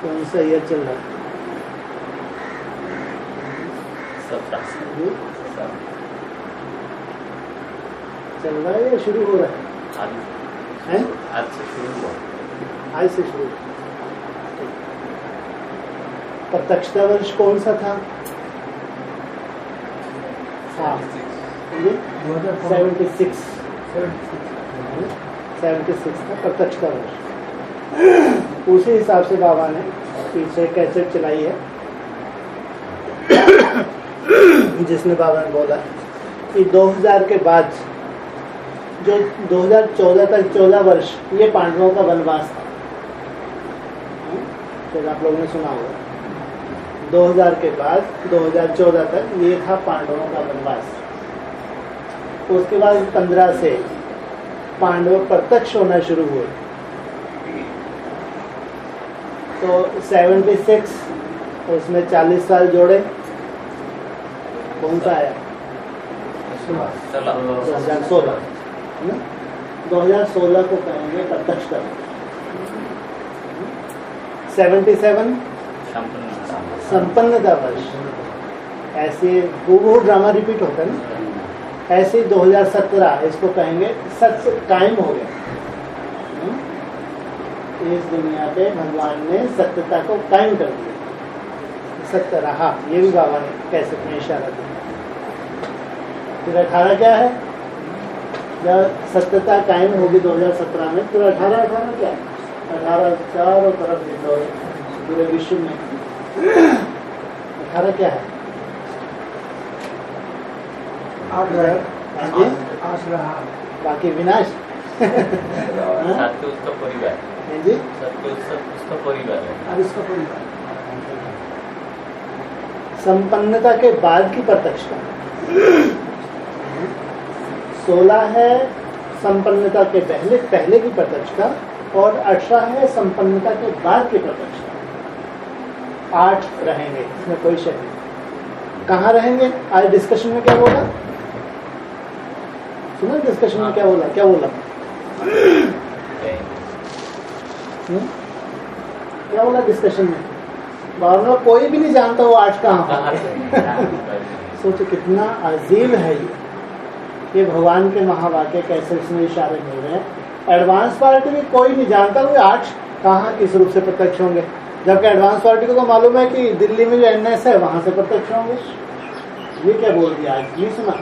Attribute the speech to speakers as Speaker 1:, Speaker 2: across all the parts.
Speaker 1: कौन सा ईयर चल रहा है?
Speaker 2: 17
Speaker 1: चल रहा है या शुरू हो रहा है? हैं?
Speaker 2: आज से शुरू हुआ।
Speaker 1: आज से शुरू। प्रत्यक्षता वर्ष कौन सा था? हाँ 76 था प्रत्यक्षता वर्ष। उसी हिसाब से बाबा ने पीछे कैसेट चलाई है जिसमें बाबा ने बोला कि 2000 के बाद जो 2014 तक 14 वर्ष ये पांडवों का वनवास था। तो आप लोगों ने सुना होगा 2000 के बाद 2014 तक ये था पांडवों का वनवास। उसके बाद 15 से पांडव प्रत्यक्ष होना शुरू हुए। तो 76 उसमें 40 साल जोड़े, कौन सा आया? 2016 2016 को कहेंगे प्रत्यक्ष कर। 77 संपन्न का वर्ष। ऐसे वो ड्रामा रिपीट होता है ना, ऐसे 2017 इसको कहेंगे सत्य कायम हो गया। इस दुनिया पे भगवान ने सत्यता को कायम कर दिया, सत्य रहा। ये भी बाबा ने कैसे में इशारा दिया। फिर 18 क्या है? जब सत्यता कायम होगी 2017 में, फिर 18 क्या है? 18 चारों तरफ पूरे विश्व में 18 क्या है? बाकी विनाश।
Speaker 2: सत्य उसका परिवार
Speaker 1: है जी,
Speaker 2: सत्य उसका परिवार है।
Speaker 1: अब इसका परिवार संपन्नता के बाद की प्रत्यक्षता। 16 है संपन्नता के पहले की प्रत्यक्षता, और 18 है संपन्नता के बाद की प्रत्यक्षता। 8 रहेंगे, इसमें कोई शक नहीं। कहाँ रहेंगे? आज डिस्कशन में क्या बोला? सुना डिस्कशन में क्या बोला? क्या बोला डिस्कशन में? बाबा कोई भी नहीं जानता वो 8 कहाँ है। सोचो कितना अजीब है ये भगवान के महावाक्य कैसे इसमें इशारे मिल रहे हैं। एडवांस पार्टी में कोई नहीं जानता वो 8 कहाँ किस रूप से प्रत्यक्ष होंगे, जबकि एडवांस पार्टी को तो मालूम है कि दिल्ली में जो एनएस है वहां से प्रत्यक्ष होंगे। ये क्या बोल दिया आज? नहीं सुना?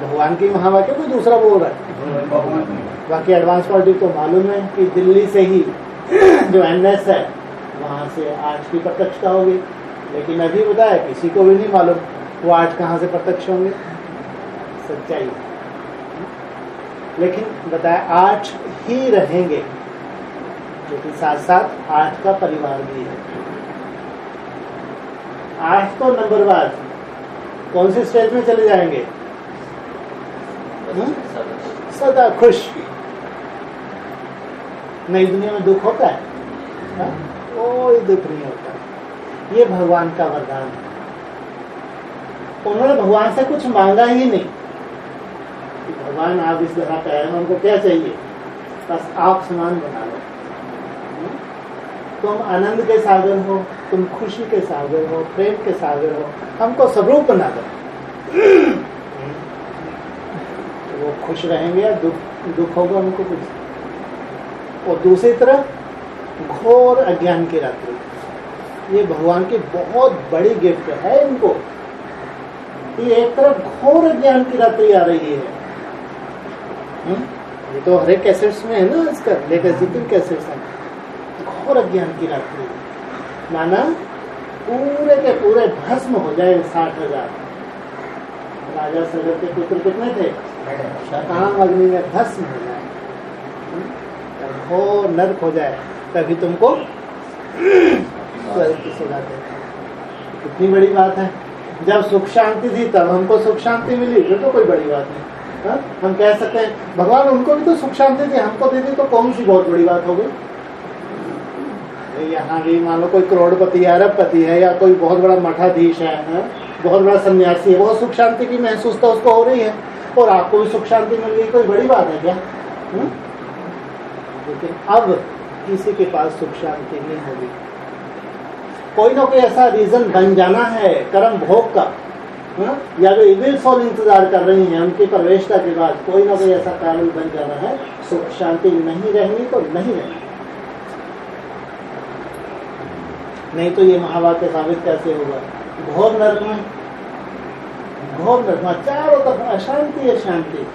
Speaker 1: भगवान की महावाक्य कोई दूसरा बोल रहा है। बाकी एडवांस पार्टी को मालूम है कि दिल्ली से ही जो एनएस है वहां से 8 की प्रत्यक्षता होगी, लेकिन अभी बताया किसी को भी नहीं मालूम वो 8 कहाँ से प्रत्यक्ष होंगे। सच्चाई। लेकिन बताया 8 ही रहेंगे, लेकिन साथ साथ 8 का परिवार भी है। 8 तो नंबरवार कौन सी स्टेज में चले जाएंगे? सदा खुश। नई दुनिया में दुख होता है? कोई दुख नहीं होता। ये भगवान का वरदान है। उन्होंने भगवान से कुछ मांगा ही नहीं कि भगवान आप इस तरह पे हैं, उनको क्या चाहिए? बस आप समान बना लो। तुम आनंद के सागर हो, तुम खुशी के सागर हो, प्रेम के सागर हो, हमको स्वरूप बना दो। वो खुश रहेंगे या दुख होगा उनको कुछ। और दूसरी तरफ घोर अज्ञान की रात्रि, ये भगवान की बहुत बड़ी गिफ्ट है इनको। ये एक तरफ घोर अज्ञान की रात्रि आ रही है। ये तो हर एक कैसेट्स में है ना, इसका लेटेस्ट जितने कैसेट्स हैं। घोर अज्ञान की रात्रि माना पूरे के पूरे भस्म हो जाए 60,000। राजा सगर के पुत्र कितने थे? काम अग्नि में भस्म हो जाए, घोर नर्क हो जाए, तभी तुमको कितनी बड़ी बात है। जब सुख शांति थी तब हमको सुख शांति मिली, फिर तो कोई बड़ी बात नहीं। हम कह सकते हैं भगवान उनको भी तो सुख शांति थी, हमको दे दी, तो कौन सी बहुत बड़ी बात हो गई। यहाँ भी मान लो कोई करोड़पति है, अरबपति है, या कोई बहुत बड़ा मठाधीश है, बहुत बड़ा सन्यासी है, बहुत सुख शांति की महसूस तो उसको हो रही है, और आपको भी सुख शांति मिल गई, कोई बड़ी बात है क्या? लेकिन अब किसी के पास सुख शांति नहीं होगी। कोई ना कोई ऐसा रीजन बन जाना है कर्म भोग का, या जो इविल सोल इंतजार कर रही हैं उनकी प्रवेशता के बाद कोई ना कोई ऐसा कारण बन जाना है, सुख शांति नहीं रहनी तो नहीं रहनी। नहीं तो ये महावाक्य साबित कैसे होगा? घोर नरक में, घोर नरक में चारों तरफ अशांति है, शांति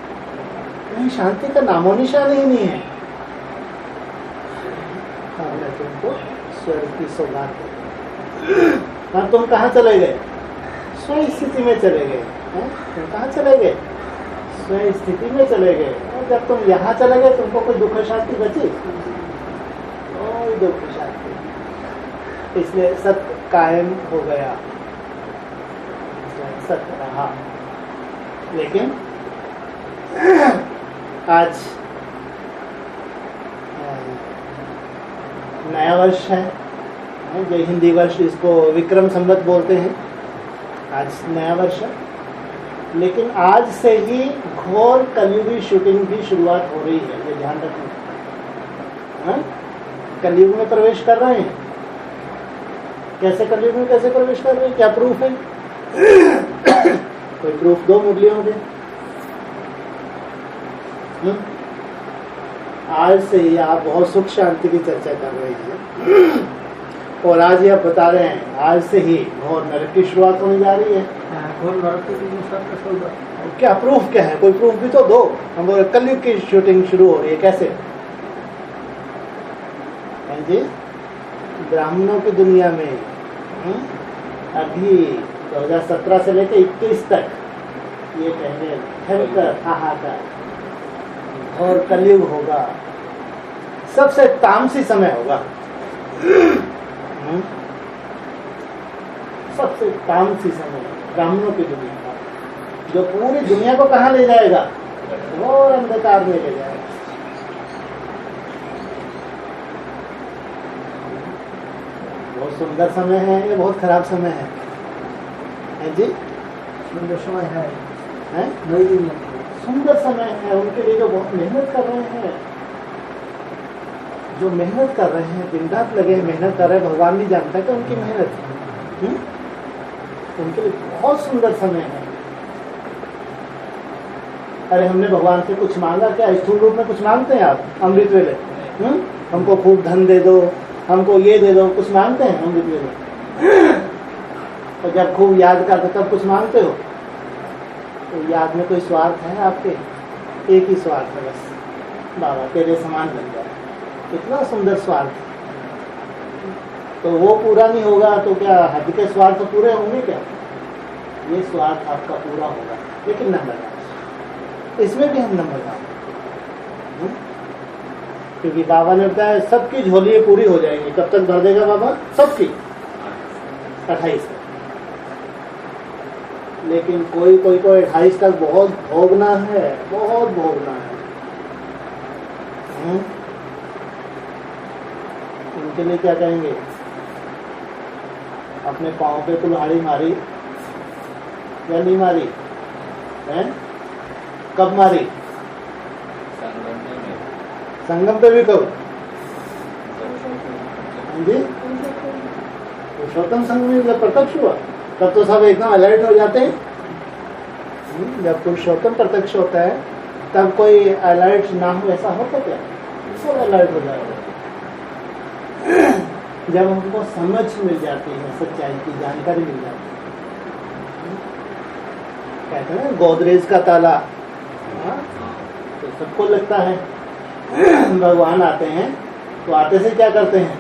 Speaker 1: नहीं, शांति का नामो निशान ही नहीं है। तुमको स्वर्ग की सौगात है। हाँ, तुम कहाँ चले गए? स्वयं स्थिति में चले गए। तुम कहाँ चले गए? स्वयं स्थिति में चले गए। और जब तुम यहाँ चले गए तुमको कोई दुख शांति बची? कोई दुख शांति। इसलिए सत्य कायम हो गया, सत्य रहा। लेकिन आज नया वर्ष है, जो हिंदी वर्ष इसको विक्रम संवत बोलते हैं। आज नया वर्ष है, लेकिन आज से ही घोर कलयुगी शूटिंग की शुरुआत हो रही है, ये ध्यान रखना। कलयुग में प्रवेश कर रहे हैं। कैसे कलयुग में कैसे प्रवेश कर रहे हैं? क्या प्रूफ है? कोई प्रूफ दो मुरलियों के। आज से ही आप बहुत सुख शांति की चर्चा कर रहे हैं, और आज ही आप बता रहे हैं आज से ही घोर नरक की शुरुआत होने जा रही है।
Speaker 3: घोर नरक की
Speaker 1: क्या प्रूफ क्या है? कोई प्रूफ भी तो दो। हम बोले कलयुग की शूटिंग शुरू हो रही है, कैसे? जी, ब्राह्मणों की दुनिया में अभी 2017 से लेकर 21 तक ये कहने भयंकर हाहाकार और कलयुग होगा, सबसे तामसी समय होगा। सबसे तामसी समय ब्राह्मणों की दुनिया का, जो पूरी दुनिया को कहाँ ले जाएगा? और अंधकार में ले जाएगा। बहुत सुंदर समय है ये, बहुत खराब समय है जी।
Speaker 3: सुंदर समय है,
Speaker 1: नई दुनिया सुंदर समय है उनके लिए जो बहुत मेहनत कर रहे हैं, जो मेहनत कर रहे हैं, दिन रात लगे मेहनत कर रहे हैं। भगवान भी जानता है कि उनकी मेहनत उनके लिए बहुत सुंदर समय है। अरे हमने भगवान से कुछ मांगा क्या? स्थूल रूप में कुछ मांगते हैं आप अमृत वेले? हमको खूब धन दे दो, हमको ये दे दो, कुछ मांगते हैं अमृत वेले? और जब खूब याद करते तब कुछ मांगते हो? तो याद में कोई स्वार्थ है आपके? एक ही स्वार्थ है बस, बाबा तेरे समान बन जाए। कितना सुंदर स्वार्थ। तो वो पूरा नहीं होगा तो क्या हद के स्वार्थ पूरे होंगे क्या? ये स्वार्थ आपका पूरा होगा, लेकिन नंबरदार, इसमें भी हम नंबरदार, क्योंकि बाबा ने बताया सबकी झोली पूरी हो जाएंगी। कब तक भर देगा बाबा? सबकी 28 तक। लेकिन कोई 28 तक बहुत भोगना है, बहुत भोगना है। उनके लिए क्या कहेंगे? अपने पाँव पे कुल्हाड़ी मारी या नहीं मारी? हैं? कब मारी? संगम पे भी कब? जी, पुरुषोत्तम संगम में जब प्रत्यक्ष हुआ तब तो सब एकदम अलर्ट हो जाते हैं। जब पुरुषोत्तम प्रत्यक्ष होता है तब कोई अलर्ट ना हो ऐसा होता क्या? सब अलर्ट हो जाएगा। जब हमको समझ मिल जाती है, सच्चाई की जानकारी मिल जाती है। कहते हैं गोदरेज का ताला, तो सबको लगता है भगवान आते हैं तो आते से क्या करते हैं?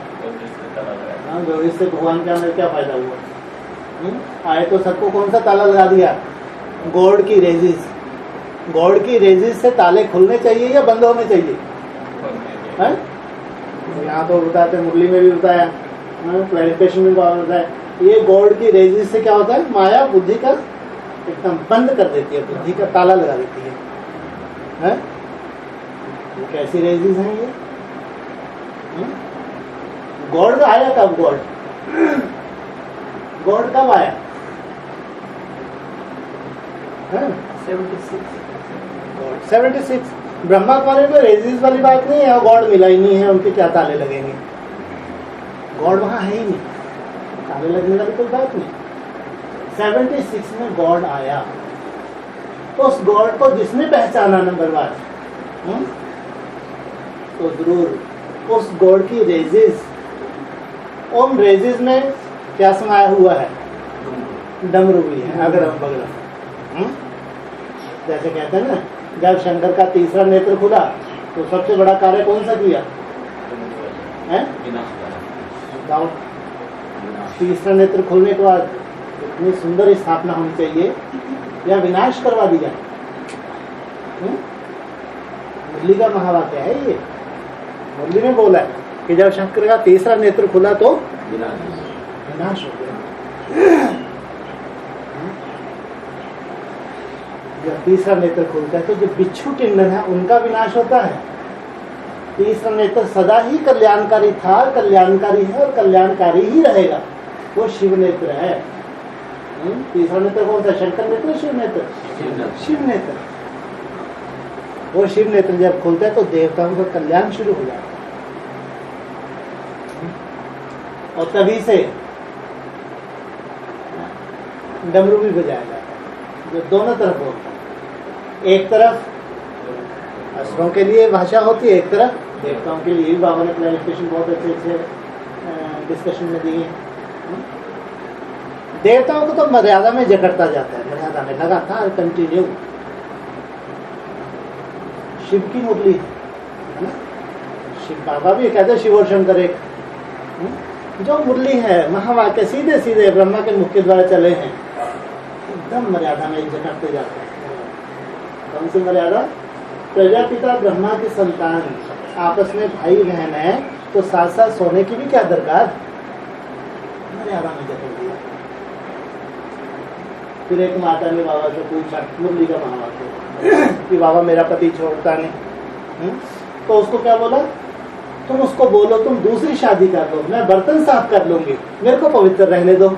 Speaker 1: गोदरेज से भगवान के अंदर क्या फायदा हुआ? आए तो सबको कौन सा ताला लगा दिया? गोल्ड की रेजिस। गोल्ड की रेजिस से ताले खुलने चाहिए या बंद होने चाहिए? यहाँ तो बताते, मुरली में भी बताया, क्लैरिफिकेशन में बताया, ये गोल्ड की रेजिस से क्या होता है? माया बुद्धि का एकदम बंद कर देती है, बुद्धि का ताला लगा देती है। ये कैसी रेजिस है ये? गोल्ड आया कब? गोल्ड कब आया? 76। ब्रह्मा कुमारी में रेजिस वाली बात नहीं है, गॉड मिला ही नहीं है, उनके क्या ताले लगेंगे? गॉड वहां है ही नहीं, ताले लगने वाली कोई बात नहीं। 76 में गॉड आया, तो उस गॉड को जिसने पहचाना नंबर 1, तो जरूर उस गॉड की रेजिस, उन रेजिस में क्या समाया हुआ है? डमरू भी है, अगड़म बगड़म। जैसे कहते हैं ना, जब शंकर का तीसरा नेत्र खुला तो सबसे बड़ा कार्य कौन सा किया है? बताओ, तीसरा नेत्र खुलने के बाद इतनी सुंदर स्थापना होनी चाहिए या विनाश करवा दी जाए? मुरली का महावाक्य है ये। मुरली में बोला है कि जब शंकर का तीसरा नेत्र खुला तो विनाश हो गया। जब तीसरा नेत्र खुलता है तो जो बिच्छू टिंडन है उनका विनाश होता है। तीसरा नेत्र सदा ही कल्याणकारी था, कल्याणकारी है और कल्याणकारी ही रहेगा, वो शिव नेत्र है। तीसरा नेत्र कौन सा? शंकर नेत्र, शिव नेत्र? शिव नेत्र। वो शिव नेत्र जब खुलता है तो देवताओं का कल्याण शुरू हो जाता है, और तभी से डमरू भी बजाया जाता है, जो दोनों तरफ होता है। एक तरफ असुरों के लिए भाषा होती है, एक तरफ देवताओं के लिए। बाबा ने क्लैरिफिकेशन बहुत अच्छे डिस्कशन में दिए। देवताओं को तो मर्यादा में जकड़ता जाता है, मर्यादा में लगातार कंटिन्यू। शिव की मुरली है ना, शिव बाबा भी कहते हैं शिव और शंकर एक। जो मुरली है महावाक्य सीधे सीधे ब्रह्मा के मुख के द्वारा चले हैं, एकदम मर्यादा में जकड़ते जाते हैं। कौन सी मर्यादा? प्रजापिता ब्रह्मा की संतान आपस में भाई बहन है, तो साथ साथ सोने की भी क्या दरकार? मर्यादा में जकड़ दिया। फिर एक माता ने बाबा से पूछा, मुरली का महावाक्य, कि बाबा मेरा पति छोड़ता नहीं। तो उसको क्या बोला? तुम उसको बोलो तुम दूसरी शादी कर लो, मैं बर्तन साफ कर लूंगी, मेरे को पवित्र रहने दो।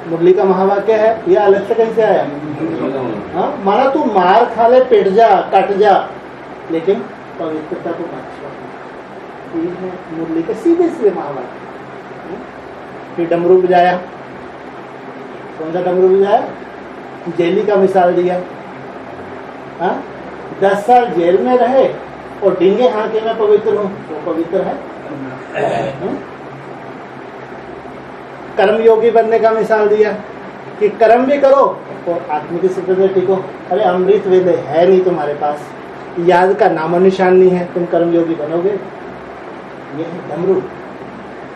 Speaker 1: मुरली का महावाक्य है, यह अलग से कहीं से आया? हाँ, माना तू मार खा ले, पिट जा, कट जा, लेकिन पवित्रता को मत छोड़। ये है मुरली के सीधे सीधे महावाक्य। फिर डमरू बजाया। कौन सा डमरू बजाया? जेली का मिसाल दिया। 10 साल जेल में रहे और डींगे हाँके में पवित्र हूं, तो पवित्र है। कर्म योगी बनने का मिसाल दिया कि कर्म भी करो और आत्मिक स्थिति में टिको। अरे अमृत वेले है नहीं तुम्हारे पास, याद का नामो निशान नहीं है, तुम कर्म योगी बनोगे? ये है डमरू,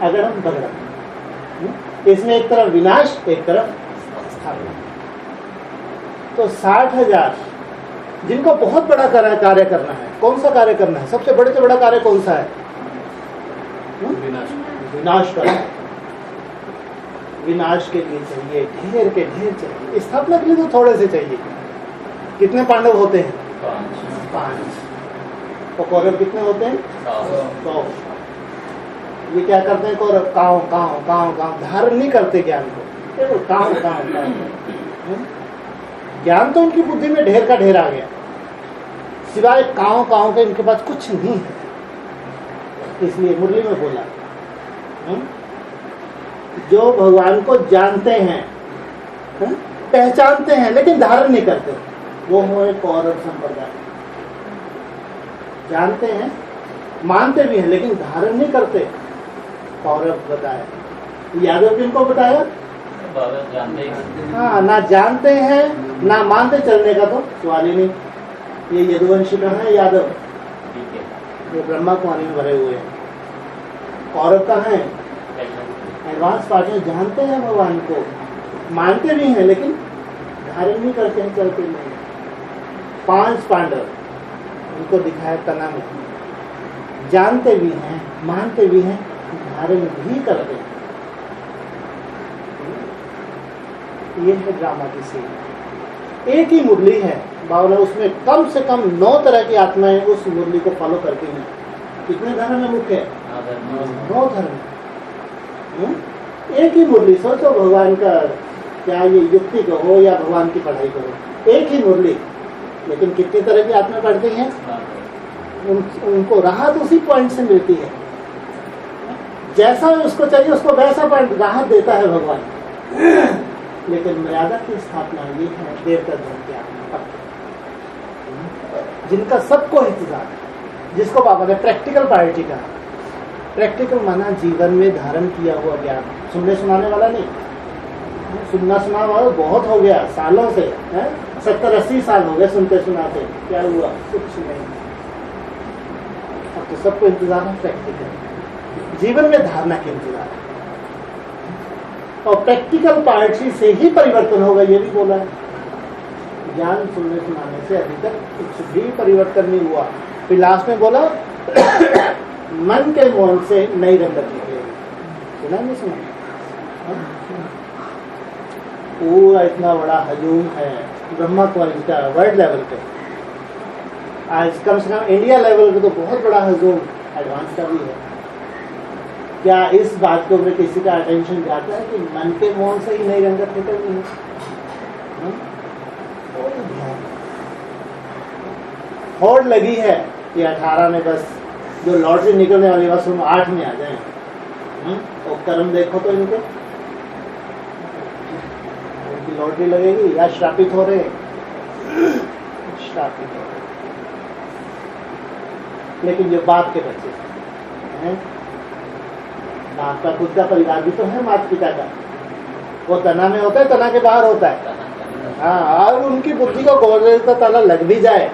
Speaker 1: अगड़म बगड़म। इसमें एक तरफ विनाश, एक तरफ स्थापना। तो 60,000 जिनको बहुत बड़ा कार्य करना है, कौन सा कार्य करना है? सबसे बड़े से बड़ा कार्य कौन सा है? विनाश करना। विनाश के लिए चाहिए ढेर के ढेर चाहिए, स्थापना के लिए तो थोड़े से चाहिए। कितने पांडव होते हैं? 5। और कौरव कितने होते हैं? 100। ये क्या करते हैं कौरव? कांव कांव कांव कांव, धारण नहीं करते ज्ञान को, देखो कांव कांव कांव। ज्ञान तो इनकी बुद्धि में ढेर का ढेर आ गया, सिवाय कांव कांव के इनके पास कुछ नहीं है। इसलिए मुरली में बोला, जो भगवान को जानते हैं, पहचानते हैं, लेकिन धारण नहीं करते, वो है कौरव संप्रदाय। जानते हैं, मानते भी हैं, लेकिन धारण नहीं करते, कौरव बताया। यादव किनको बताया? हाँ, ना जानते हैं ना मानते, चलने का तो सवाल ही नहीं। ये यदुवंशी कहाँ है? यादव, ये ब्रह्मा कुमारी में भरे हुए हैं। कौरव कहाँ है? एडवांस पार्ट में जानते हैं भगवान को, मानते भी हैं, लेकिन धारण नहीं करते हैं, चलते नहीं। 5 पांडव, उनको दिखाया तना में, जानते भी हैं, मानते भी हैं, धारण भी करते हैं। ये है ड्रामा की सीन। एक ही मुरली है बावला, उसमें कम से कम 9 तरह की आत्माएं उस मुरली को फॉलो करती हैं। कितने धर्म में मुख्य है? 9 धर्म। एक ही मुरली। सोचो भगवान का, क्या ये युक्ति कहो या भगवान की पढ़ाई करो, एक ही मुरली, लेकिन कितनी तरह की आत्मा पढ़ती हैं? उनको राहत उसी पॉइंट से मिलती है। जैसा उसको चाहिए उसको वैसा पॉइंट राहत देता है भगवान। लेकिन मर्यादा की स्थापना ये है देवता धर्म के आत्मा, जिनका सबको इंतजार है, जिसको बाबा ने प्रैक्टिकल पार्टी कहा। प्रैक्टिकल माना जीवन में धारण किया हुआ ज्ञान, सुनने सुनाने वाला नहीं। सुनना सुना वाला बहुत हो गया सालों से, 70-80 साल हो गए सुनते सुनाते, क्या हुआ? कुछ नहीं। अब तो सबको इंतजार है प्रैक्टिकल जीवन में धारणा के इंतजार है, और प्रैक्टिकल पार्टी से ही परिवर्तन होगा, ये भी बोला है। ज्ञान सुनने सुनाने से अभी तक कुछ भी परिवर्तन नहीं हुआ। फिर लास्ट में बोला मन के मोल से नई रंगत निकलेगी। सुना नहीं सुना? पूरा इतना बड़ा हजूम है ब्रह्मा कुमारी का वर्ल्ड लेवल पे। आज कम से कम इंडिया लेवल पे तो बहुत बड़ा हजूम एडवांस का भी है। क्या इस बात को में किसी का अटेंशन जाता है कि मन के मोल से ही नई रंगत निकलनी है? होड़ लगी है कि 18 में बस जो लॉटरी निकलने वाली बस हम 8 में आ जाए। और कर्म देखो तो इनके लॉटरी लगेगी या श्रापित हो रहे, श्रापित हो रहे। लेकिन जो बाप के बच्चे हैं, बाप का खुद का परिवार भी तो है माता पिता का, वो तना में होता है, तना के बाहर होता है। हाँ, और उनकी बुद्धि को गोलेज का ताला लग भी जाए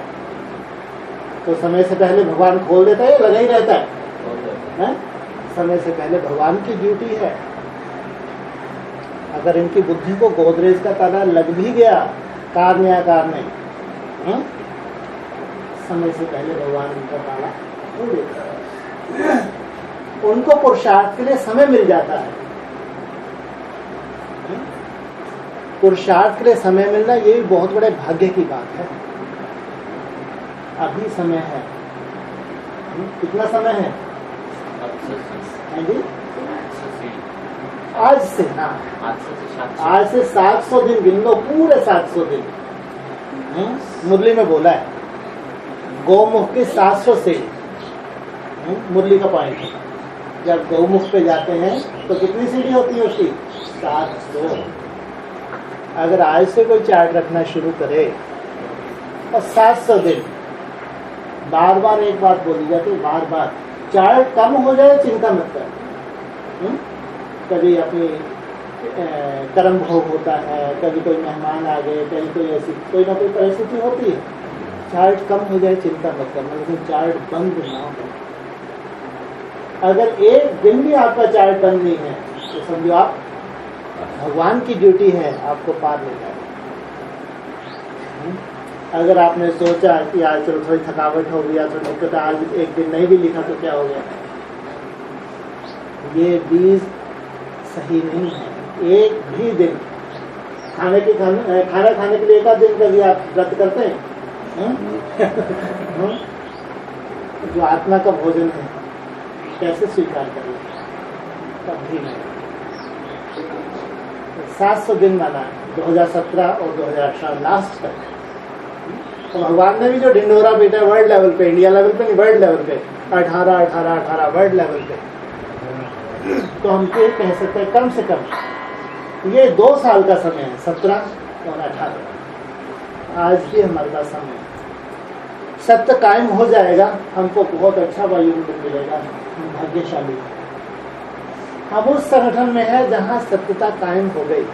Speaker 1: तो समय से पहले भगवान खोल देता है या लगा ही रहता है? समय से पहले भगवान की ड्यूटी है। अगर इनकी बुद्धि को गोदरेज का ताला लग भी गया कारण या कारण, समय से पहले भगवान इनका ताला खोल देता है। उनको पुरुषार्थ के लिए समय मिल जाता है। पुरुषार्थ के लिए समय मिलना ये भी बहुत बड़े भाग्य की बात है। अभी समय है, कितना समय है? जी आज से, हाँ आज से 700 दिन गिन लो, पूरे 700 दिन। मुरली में बोला है गौमुख की 700 से मुरली का पॉइंट है। जब गौमुख पे जाते हैं तो कितनी सीढ़ी होती है उसकी? 700। अगर आज से कोई चार्ट रखना शुरू करे और 700 दिन बार बार एक बात बोली जाती, बार बार चार्ट कम हो जाए चिंता मत कर। कभी अपनी कर्म भोग होता है, कभी कोई मेहमान आ गए, कभी कोई ऐसी कोई ना कोई परिस्थिति होती है, चार्ट कम हो जाए चिंता मत करना, लेकिन चार्ट बंद ना हो। अगर एक दिन भी आपका चार्ट बंद नहीं है तो समझो आप भगवान की ड्यूटी है आपको पार ले जाए। अगर आपने सोचा कि आज चलो थोड़ी थकावट हो गया, थोड़ी दिक्कत, आज एक दिन नहीं भी लिखा तो क्या हो गया, ये बीज सही नहीं है। एक भी दिन खाना खाने के लिए एक आध दिन कभी आप व्रत करते हैं? जो आत्मा का भोजन है कैसे स्वीकार करें? कभी नहीं। 700 दिन माना 2017 और 2018 लास्ट तक। तो भगवान ने भी जो ढिंडोरा पीटा है वर्ल्ड लेवल पे, इंडिया लेवल पे नहीं, वर्ल्ड लेवल पे 18 वर्ल्ड लेवल पे, तो हम ये कह सकते हैं कम से कम ये 2 साल का समय है, 17 और 18 आज भी हमारे पास समय है। सत्य कायम हो जाएगा, हमको बहुत अच्छा वायुमंडल मिलेगा, हम भाग्यशाली हैं। हम उस संगठन में है जहाँ सत्यता कायम हो गई,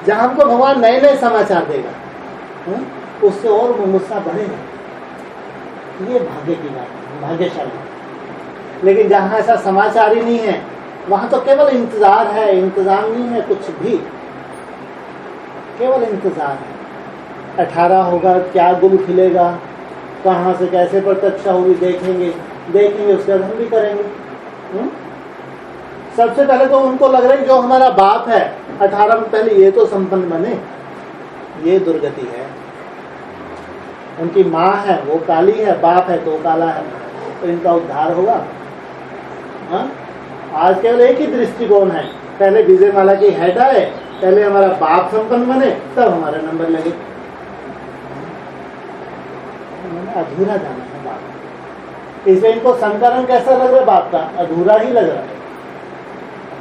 Speaker 1: जहाँ हमको भगवान नए नए समाचार देगा, उससे और मुमुक्षा बढ़ेगा। ये भाग्य की बात है, भाग्यशाली। लेकिन जहाँ ऐसा समाचार ही नहीं है वहाँ तो केवल इंतजार है, इंतजाम नहीं है कुछ भी, केवल इंतजार है। 18 होगा, क्या गुल खिलेगा, कहाँ से कैसे प्रत्यक्षा होगी, देखेंगे, उसके बाद हम भी करेंगे। सबसे पहले तो उनको लग रहा है जो हमारा बाप है 18 में पहले ये तो संपन्न बने, ये दुर्गति है। उनकी माँ है वो काली है, बाप है तो काला है, तो इनका उद्धार होगा। आज केवल एक ही दृष्टिकोण है, पहले विजय माला की हेड आए, पहले हमारा बाप संपन्न बने तब हमारा नंबर लगे। अधूरा जाना है बाप, इसलिए इनको संकरण कैसा लग रहा है? बाप का अधूरा ही लग रहा है।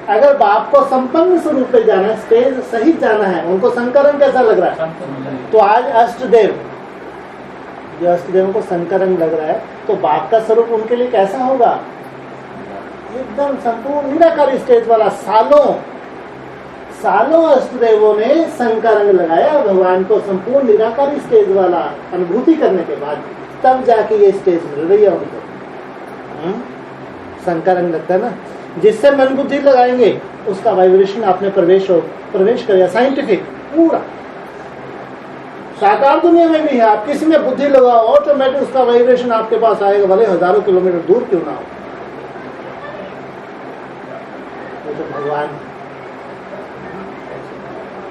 Speaker 1: अगर बाप को संपन्न स्वरूप पे जाना है, स्टेज सहित जाना है, उनको संकरण कैसा लग रहा है? तो आज अष्टदेव, जो अष्टदेव को संकरण लग रहा है, तो बाप का स्वरूप उनके लिए कैसा होगा? एकदम संपूर्ण निराकारी स्टेज वाला। सालों अष्टदेवों ने संकरण लगाया भगवान को संपूर्ण निराकारी स्टेज वाला अनुभूति करने के बाद, तब जाके ये स्टेज मिल रही है उनको। संकरण लगता है ना, जिससे मन बुद्धि लगाएंगे उसका वाइब्रेशन आपने प्रवेश करेगा। साइंटिफिक पूरा साकार दुनिया में भी है, आप किसी में बुद्धि लगाओ ऑटोमेटिक उसका वाइब्रेशन आपके पास आएगा, भले हजारों किलोमीटर दूर क्यों ना हो। तो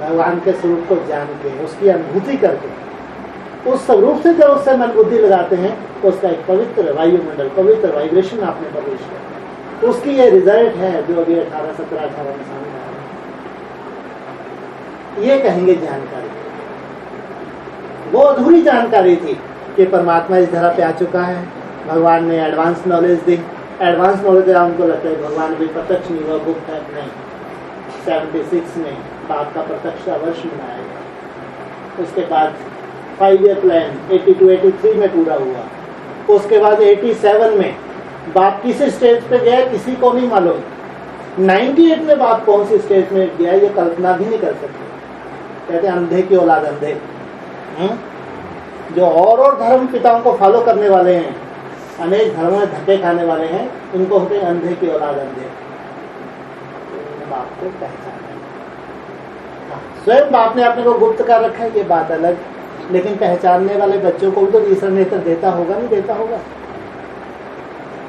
Speaker 1: भगवान के स्वरूप को जान के, उसकी अनुभूति करके, उस स्वरूप से जब उससे मन बुद्धि लगाते हैं तो उसका एक पवित्र वायुमंडल, पवित्र वाइब्रेशन आपने प्रवेश किया। उसकी ये रिजल्ट है जो अभी 17-18 में सामने आया। ये कहेंगे जानकारी। वो अधूरी जानकारी थी कि परमात्मा इस धरा पे आ चुका है, भगवान ने एडवांस नॉलेज दी। एडवांस नॉलेज हमको लगता है भगवान भी प्रत्यक्ष नहीं हुआ, गुप्त है नहीं। 76 में बाप का प्रत्यक्ष वर्ष मनाया गया। उसके बाद 5 ईयर प्लान 82-83 में पूरा हुआ। उसके बाद 87 में बाप किस स्टेज पे गया किसी को नहीं मालूम। 98 में बाप कौन सी स्टेज में गया ये कल्पना भी नहीं कर सकते। कहते अंधे की औलाद अंधे, जो और धर्म पिताओं को फॉलो करने वाले हैं, अनेक धर्मों में धक्के खाने वाले हैं, इनको होते हैं अंधे की औलाद अंधे। बाप को पहचान, स्वयं बाप ने अपने को गुप्त कर रखा है, ये बात अलग। लेकिन पहचानने वाले बच्चों को भी तो ईश्वर नेत्र देता होगा, नहीं देता होगा।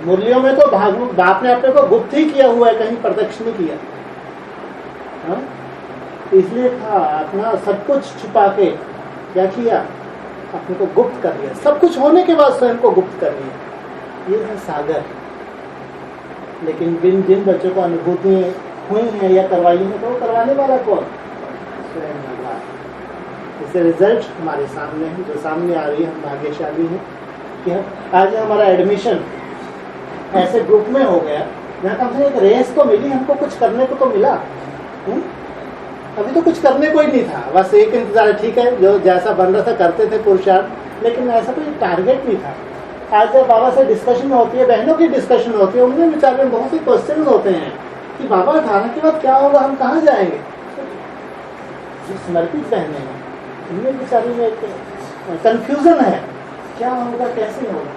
Speaker 1: मुरलियों में तो बाप ने अपने को गुप्त ही किया हुआ है, कहीं प्रत्यक्ष नहीं किया। हाँ? इसलिए था अपना सब कुछ छुपा के क्या किया, अपने को गुप्त कर लिया। सब कुछ होने के बाद स्वयं को गुप्त कर लिया। ये है सागर। लेकिन जिन बच्चों को अनुभूति हुई है या करवाई है, तो करवाने वाला कौन? स्वयं भगवान। इससे रिजल्ट हमारे सामने है, जो सामने आ रही है। हम भाग्यशाली हैं कि आज हमारा एडमिशन ऐसे ग्रुप में हो गया जहाँ कम से एक रेस तो मिली, हमको कुछ करने को तो मिला। अभी तो कुछ करने को ही नहीं था, बस एक इंतजार। ठीक है, जो जैसा बन रहा था करते थे पुरुषार्थ, लेकिन ऐसा कोई टारगेट नहीं था। आज जब बाबा से डिस्कशन होती है, बहनों की डिस्कशन होती है, उनमें विचार में बहुत से क्वेश्चन होते हैं कि बाबा 18 के बाद क्या होगा, हम कहाँ जाएंगे। समर्पित बहने हैं, उनमें विचारों में एक कंफ्यूजन है, क्या होगा कैसे होगा।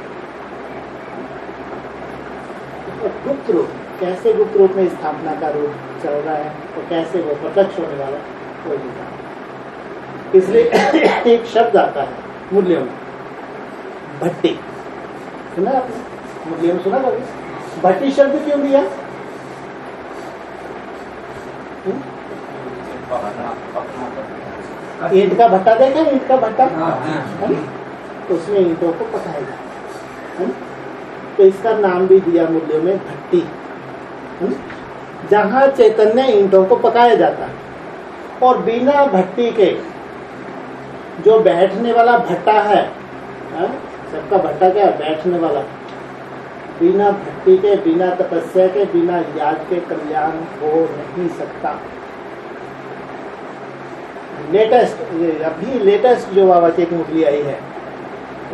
Speaker 1: गुप्त रूप, कैसे गुप्त रूप में स्थापना का रूप चल रहा है, तो कैसे वो प्रत्यक्ष होने वाला कोई नहीं जानता। इसलिए एक शब्द आता है मुरलियों में, भट्टी। सुना आपने? मुरलियों में सुना कभी? भट्टी शब्द क्यों दिया? ईंट का भट्टा देखा, ईंट का भट्टा, तो उसमें ईंटों को पकाया जाता है, तो इसका नाम भी दिया मुरलियों में भट्टी। जहाँ चैतन्य ईंटों को पकाया जाता है, और बिना भट्टी के जो बैठने वाला भट्टा है, सबका भट्टा क्या है? बैठने वाला। बिना भट्टी के, बिना तपस्या के, बिना याद के कल्याण हो नहीं सकता। अभी लेटेस्ट जो बाबा की एक मुरली आई है,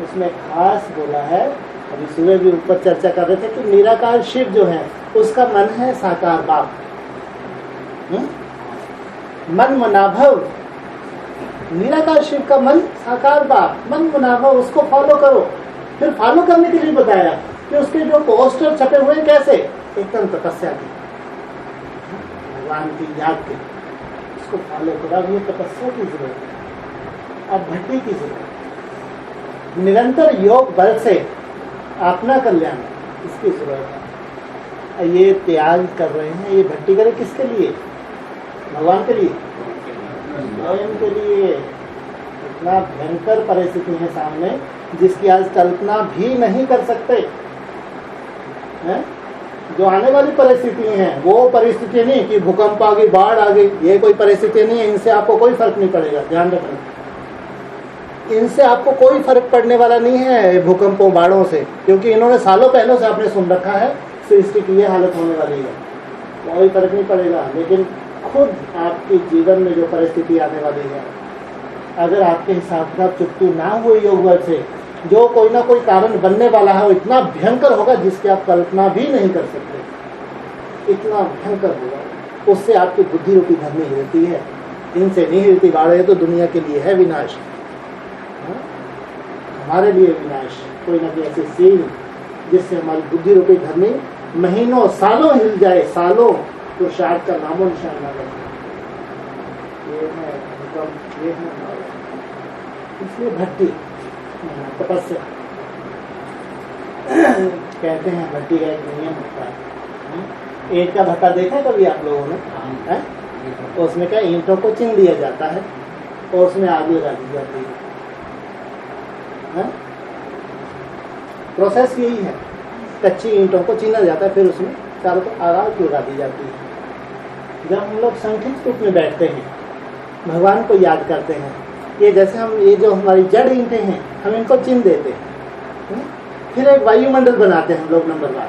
Speaker 1: उसमें खास बोला है, अभी सुबह भी ऊपर चर्चा कर रहे थे कि निराकार शिव जो है उसका मन है साकार बाप। मन मनाभव, निराकार शिव का मन साकार बाप, मन मनाभव, उसको फॉलो करो। फिर फॉलो करने के लिए बताया कि उसके जो पोस्टर छपे हुए कैसे, एकदम तपस्या की, भगवान की याद की, उसको फॉलो करो। अब ये तपस्या की जरूरत है, अब भक्ति की जरूरत है, निरंतर योग बल से अपना कल्याण, इसकी जरूरत है। ये त्याग कर रहे हैं, ये भक्ति करें किसके लिए? भगवान के लिए, स्वयं के लिए। इतना भयंकर परिस्थिति है सामने जिसकी आज कल्पना भी नहीं कर सकते हैं? जो आने वाली परिस्थिति हैं, वो परिस्थिति नहीं कि भूकंप आ गई, बाढ़ आ गई, ये कोई परिस्थिति नहीं है, इनसे आपको कोई फर्क नहीं पड़ेगा, ध्यान रखना। इनसे आपको कोई फर्क पड़ने वाला नहीं है भूकंपों बाढ़ों से, क्योंकि इन्होंने सालों पहले से आपने सुन रखा है सृष्टि की ये हालत होने वाली है, कोई फर्क नहीं पड़ेगा। लेकिन खुद आपके जीवन में जो परिस्थिति आने वाली है, अगर आपके हिसाब किताब चुकती ना हुई योग बल से, जो कोई ना कोई कारण बनने वाला है वो इतना भयंकर होगा जिसकी आप कल्पना भी नहीं कर सकते, इतना भयंकर होगा। उससे आपकी बुद्धि रूपी धर्मी हिलती है, इनसे नहीं हिलती। बाढ़ तो दुनिया के लिए है विनाश, हमारे लिए विनाश। कोई ना कोई ऐसी सीन जिससे हमारी बुद्धि रूपी धर्मी महीनों सालों हिल जाए, सालों तो शायद का नामो निशान ना रहे। ये है ये है, इसलिए भट्टी तपस्या कहते हैं। भट्टी का एक नियम होता है, ईंट का भट्टा देखा कभी आप लोगों ने? है? उसमें क्या ईंटों को चिन दिया जाता है और उसमें आग लगा दी जाती है। प्रोसेस यही है, कच्ची ईंटों को चीना जाता है, फिर उसमें चारों को आग लगा दी जाती है। जब हम लोग संखित रूप में बैठते हैं, भगवान को याद करते हैं, ये जैसे हम ये जो हमारी जड़ ईंटें हैं हम इनको चिन देते हैं, फिर एक वायुमंडल बनाते हैं हम लोग नंबरवार।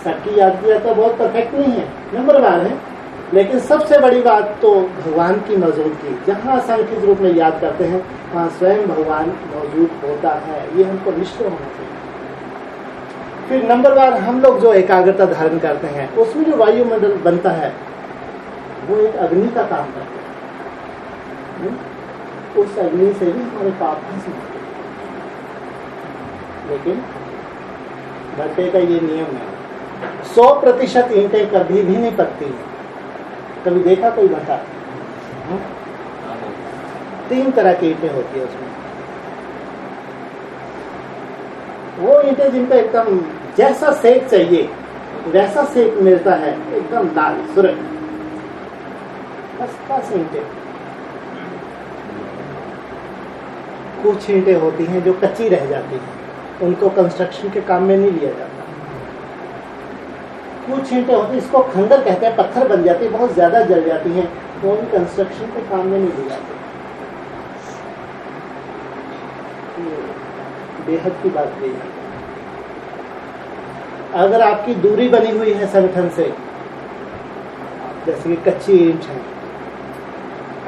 Speaker 1: सबकी याद किया तो बहुत परफेक्ट नहीं है, नंबरवार है, लेकिन सबसे बड़ी बात तो भगवान की मौजूदगी। जहाँ संखित रूप में याद करते हैं वहाँ स्वयं भगवान मौजूद होता है, ये हमको निश्चय होना चाहिए। फिर नंबरवार हम लोग जो एकाग्रता धारण करते हैं, उसमें जो वायुमंडल बनता है वो एक अग्नि का काम करता है। उस अग्नि से भी हमारे पाप भस्म होते हैं। लेकिन भट्टे का ये नियम है, 100% ईंटें कभी भी नहीं पकती हैं। कभी देखा कोई भट्टा? 3 तरह की ईंटें होती है उसमें। वो ईंटें जिनको एकदम जैसा सेक चाहिए वैसा सेक मिलता है, एकदम लाल सुरख, बस ईंटें। कुछ ईंटें होती हैं जो कच्ची रह जाती हैं, उनको कंस्ट्रक्शन के काम में नहीं लिया जाता। कुछ ईंटें होती हैं, इसको खंडर कहते हैं, पत्थर बन जाती है, बहुत ज्यादा जल जाती हैं, वो भी कंस्ट्रक्शन के काम में नहीं ली जाती। बेहद की बात नहीं है। अगर आपकी दूरी बनी हुई है संगठन से, जैसे कि कच्ची ईंट है,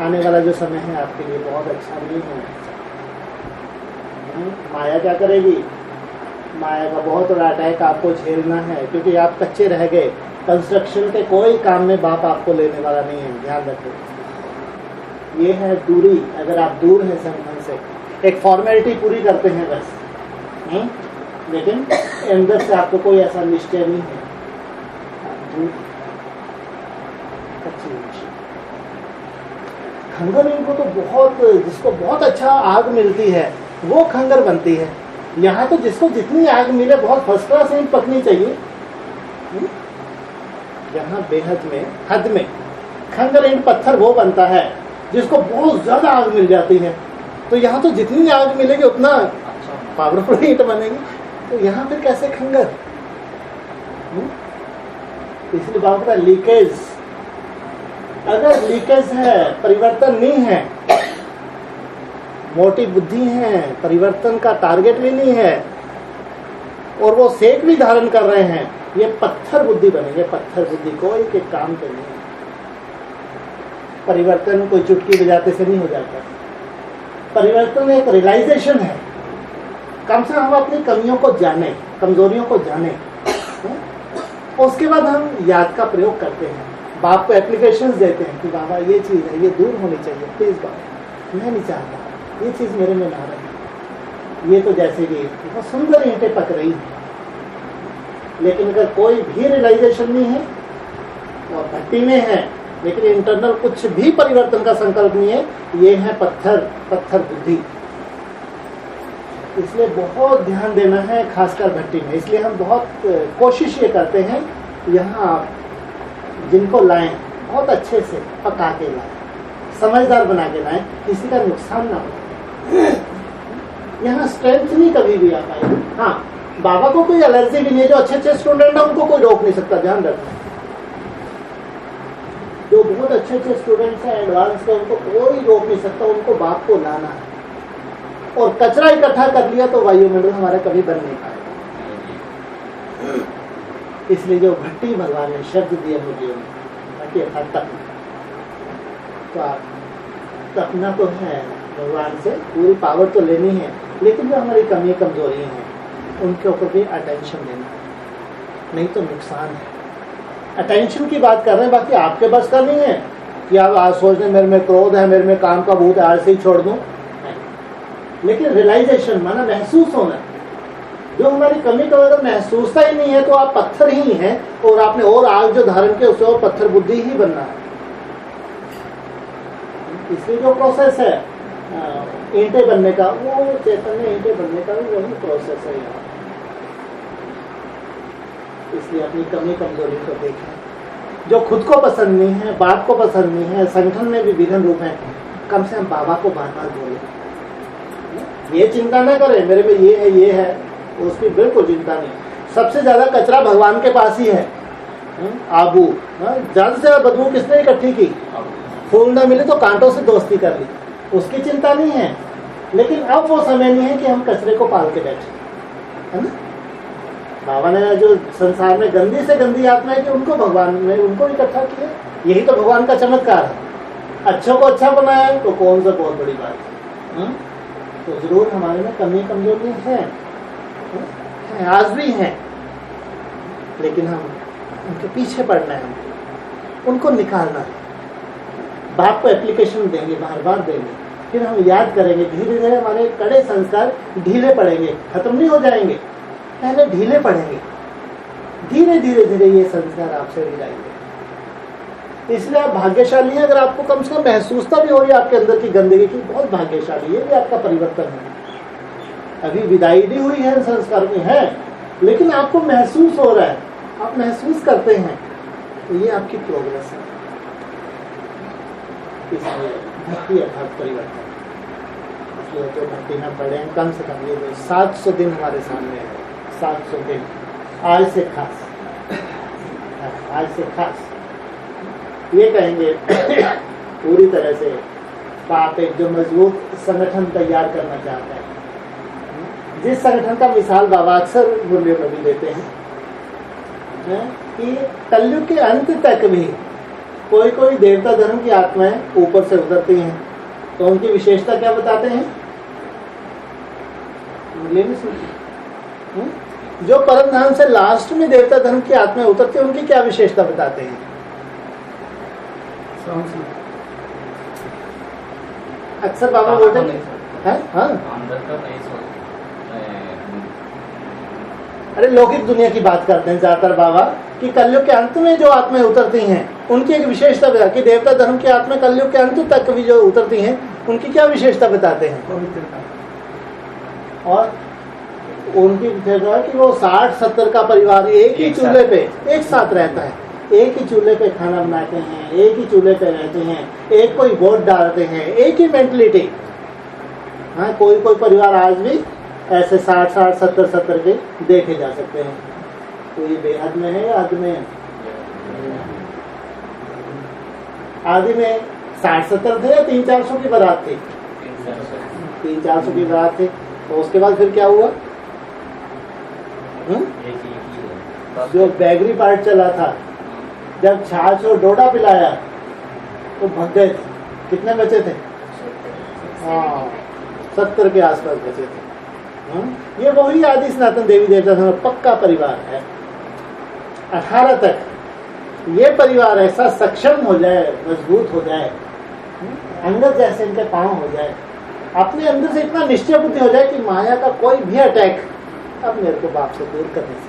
Speaker 1: आने वाला जो समय है आपके लिए बहुत अच्छा नहीं है। माया क्या करेगी? माया का बहुत बड़ा अटैक आपको झेलना है, क्योंकि आप कच्चे रह गए। कंस्ट्रक्शन के कोई काम में बाप आपको लेने वाला नहीं है, ध्यान रखो। ये है दूरी। अगर आप दूर हैं संगठन से, एक फॉर्मेलिटी पूरी करते हैं बस, लेकिन अंदर से आपको कोई ऐसा निश्चय नहीं है। खंगर इनको तो बहुत, जिसको बहुत अच्छा आग मिलती है वो खंगर बनती है। यहाँ तो जिसको जितनी आग मिले बहुत फर्स्ट क्लास ईंट पकनी चाहिए। यहाँ बेहद में, हद में खंगर ईंट पत्थर वो बनता है जिसको बहुत ज्यादा आग मिल जाती है। तो यहाँ तो जितनी आग मिलेगी उतना पावरफुल ईंट बनेगी। तो यहाँ फिर कैसे खंगर? इसलिए बात का लीकेज, अगर लीकेज है, परिवर्तन नहीं है, मोटी बुद्धि है, परिवर्तन का टारगेट भी नहीं है, और वो सेक भी धारण कर रहे हैं, ये पत्थर बुद्धि बनेंगे। पत्थर बुद्धि कोई के काम के नहीं। परिवर्तन कोई चुटकी बजाते से नहीं हो जाता। परिवर्तन एक रियलाइजेशन है। कम से कम हम अपनी कमियों को जाने, कमजोरियों को जाने, उसके बाद हम याद का प्रयोग करते हैं, बाप को एप्लीकेशंस देते हैं कि बाबा ये चीज है, ये दूर होनी चाहिए, प्लीज बाबा मैं नहीं चाहता ये चीज मेरे में ना रहे। ये तो जैसे कि बहुत सुंदर ईंटें पक रही हैं, लेकिन अगर कोई भी रियलाइजेशन नहीं है और भट्टी में है लेकिन इंटरनल कुछ भी परिवर्तन का संकल्प नहीं है, ये है पत्थर बुद्धि। इसलिए बहुत ध्यान देना है, खासकर भट्टी में। इसलिए हम बहुत कोशिश ये करते हैं यहाँ आप जिनको लाएं बहुत अच्छे से पका के लाएं, समझदार बना के लाएं, किसी का नुकसान ना हो। यहाँ स्ट्रेंथ नहीं कभी भी आ पाएगी। हाँ, बाबा को कोई एलर्जी भी नहीं है। जो अच्छे स्टूडेंट है उनको कोई रोक नहीं सकता, ध्यान रखना। जो बहुत अच्छे स्टूडेंट्स हैं, एडवांस है, उनको कोई रोक नहीं सकता। उनको बाप को लाना है, और कचरा इकट्ठा कर लिया तो वायुमंडल हमारा कभी बन नहीं पाएगा। इसलिए जो भट्टी भगवान ने शब्द दिया मुझे, भट्टी अर्थात तपना, तो आप तपना तो है, भगवान से पूरी पावर तो लेनी है, लेकिन जो हमारी कमी कमजोरी हैं उनके ऊपर भी अटेंशन देना, नहीं तो नुकसान है। अटेंशन की बात कर रहे हैं, बाकी आपके बस का नहीं है कि आप आज सोच रहे मेरे में क्रोध है, मेरे में काम का भूत है, आज से ही छोड़ दूं, लेकिन रियलाइजेशन माना महसूस होना। जो हमारी कमी का अगर महसूसता ही नहीं है तो आप पत्थर ही हैं, और आपने और आग जो धारण किया उससे और पत्थर बुद्धि ही बनना है। इसलिए जो प्रोसेस है ईंटें बनने का, वो चैतन्य ईंटें बनने का भी वही प्रोसेस है यहाँ। इसलिए अपनी कमी कमजोरी को देखें। जो खुद को पसंद नहीं है, बाप को पसंद नहीं है, संगठन में भी विघन रूप है, कम से कम बाबा को बार बार बोले। ये चिंता ना करें मेरे में ये है, उसकी बिल्कुल चिंता नहीं। सबसे ज्यादा कचरा भगवान के पास ही है। आबू, ज्यादा से ज्यादा बदबू किसने इकट्ठी की? फूल ना मिले तो कांटों से दोस्ती कर ली, उसकी चिंता नहीं है। लेकिन अब वो समय नहीं है कि हम कचरे को पाल के बैठे, है ना। बाबा ने जो संसार में गंदी से गंदी आत्मा है कि उनको भगवान ने उनको इकट्ठा किया, यही तो भगवान का चमत्कार है। अच्छों को अच्छा बनाया तो कौन सा बहुत बड़ी बात है। तो जरूर हमारे में कमी कमजोरी है, आज भी है, लेकिन हम उनके पीछे पड़ना है, उनको निकालना है। बाप को एप्लीकेशन देंगे, बार बार देंगे, फिर हम याद करेंगे, धीरे धीरे हमारे कड़े संस्कार ढीले पड़ेंगे, खत्म नहीं हो जाएंगे, पहले ढीले पड़ेंगे, धीरे धीरे धीरे ये संस्कार आपसे मिलाएंगे। इसलिए आप भाग्यशाली हैं अगर आपको कम से कम महसूसता भी हो रही है आपके अंदर की गंदगी की, बहुत भाग्यशाली है, ये आपका परिवर्तन है। अभी विदाई भी हुई है संस्कार में है, लेकिन आपको महसूस हो रहा है, आप महसूस करते हैं, तो ये आपकी प्रोग्रेस है। इसलिए भक्ति अर्थात परिवर्तन। इसलिए जो भक्ति में पढ़े हैं, कम से कम ये 700 दिन हमारे सामने है, 700 दिन आज से खास, आज से खास ये कहेंगे पूरी तरह से आप एक जो मजबूत संगठन तैयार करना चाहते हैं, जिस संगठन का मिसाल बाबा अक्सर मूल्यों में भी देते हैं कि कलयुग के अंत तक भी कोई कोई देवता धर्म की आत्माएं ऊपर से उतरती हैं, तो उनकी विशेषता क्या बताते हैं? जो परम धाम से लास्ट में देवता धर्म की आत्माएं उतरती हैं, उनकी क्या विशेषता बताते हैं? अक्सर बाबा बोलते हैं, हाँ, अरे लौकिक दुनिया की बात करते हैं ज्यादातर बाबा कि कलयुग के अंत में जो आत्माएं उतरती हैं उनकी एक विशेषता बता कि देवता धर्म की आत्मा कलयुग के अंत तक भी जो उतरती हैं उनकी क्या विशेषता बताते हैं? और उनकी विशेषता है कि वो 60-70 का परिवार एक ही चूल्हे पे एक साथ रहता है, एक ही चूल्हे पे खाना बनाते हैं, एक ही चूल्हे पे रहते हैं, एक कोई वोट डालते हैं, एक ही मेंटलिटी। हाँ, कोई कोई परिवार आज भी ऐसे 60-60, 70-70 के देखे जा सकते हैं। तो ये बेहद में है या आदि में है? आदि में 60-70 थे या 300-400 की बारात थी? 300-400 की बारात थी। तो उसके बाद फिर क्या हुआ? जो बैगरी पार्ट चला था, जब छाछ और डोडा पिलाया तो भग गए थे। कितने बचे थे? हाँ, 70 के आसपास बचे थे। ये वही आदि सनातन देवी देवता का पक्का परिवार है। 18 तक ये परिवार ऐसा सक्षम हो जाए, मजबूत हो जाए, अंगद जैसे इनके पांव हो जाए, अपने अंदर से इतना निश्चय बुद्धि हो जाए कि माया का कोई भी अटैक अब मेरे को बाप से दूर कर नहीं सकता।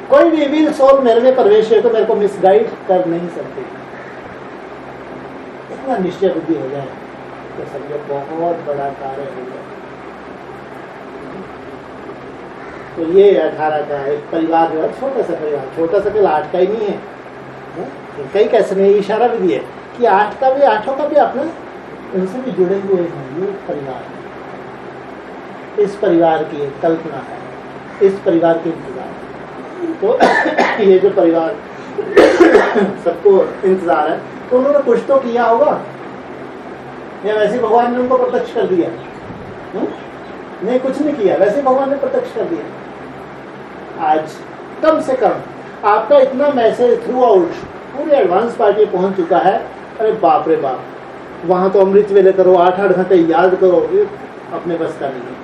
Speaker 1: कोई भी इविल सोल मेरे में प्रवेश है तो मेरे को मिसगाइड कर नहीं सकती। इतना निश्चय बुद्धि हो जाए तो समझो बहुत बड़ा कार्य हो जाए। तो ये 18 का एक परिवार जो है, छोटा सा परिवार, छोटा सा केवल 8 का ही नहीं है, कई कैसे में इशारा भी दिया कि 8 का भी, 8 का भी अपना उनसे भी जुड़े हुए हैं। ये परिवार, इस परिवार की एक कल्पना है, इस परिवार के इंतजार। तो ये जो परिवार सबको इंतजार है, तो उन्होंने कुछ तो किया होगा या वैसे भगवान ने उनको प्रत्यक्ष कर दिया? नहीं, कुछ नहीं किया, वैसे भगवान ने प्रत्यक्ष कर दिया। आज कम से कम आपका इतना मैसेज थ्रू आउट पूरे एडवांस पार्टी पहुंच चुका है। अरे बाप रे बाप, वहां तो अमृत वेले करो, 8-8 घंटे याद करो, ये अपने बस का नहीं है।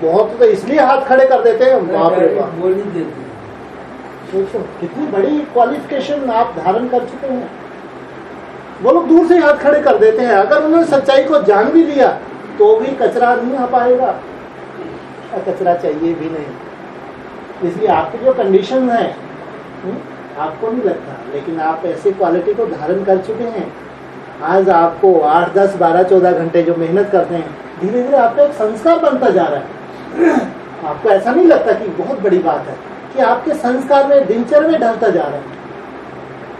Speaker 1: बहुत तो इसलिए हाथ खड़े कर देते हैं, बाप रे बाप।
Speaker 3: बोल ही देते हैं।
Speaker 1: सोचो कितनी बड़ी क्वालिफिकेशन आप धारण कर चुके हैं। वो लोग दूर से हाथ खड़े कर देते हैं। अगर उन्होंने सच्चाई को जान भी लिया तो भी कचरा नहीं आ पाएगा, कचरा चाहिए भी नहीं। इसलिए आपकी जो कंडीशन है आपको नहीं लगता, लेकिन आप ऐसी क्वालिटी को धारण कर चुके हैं। आज आपको 8, 10, 12, 14 घंटे जो मेहनत करते हैं, धीरे धीरे आपका एक संस्कार बनता जा रहा है। आपको ऐसा नहीं लगता कि बहुत बड़ी बात है कि आपके संस्कार में, दिनचर्या में ढलता जा रहा है।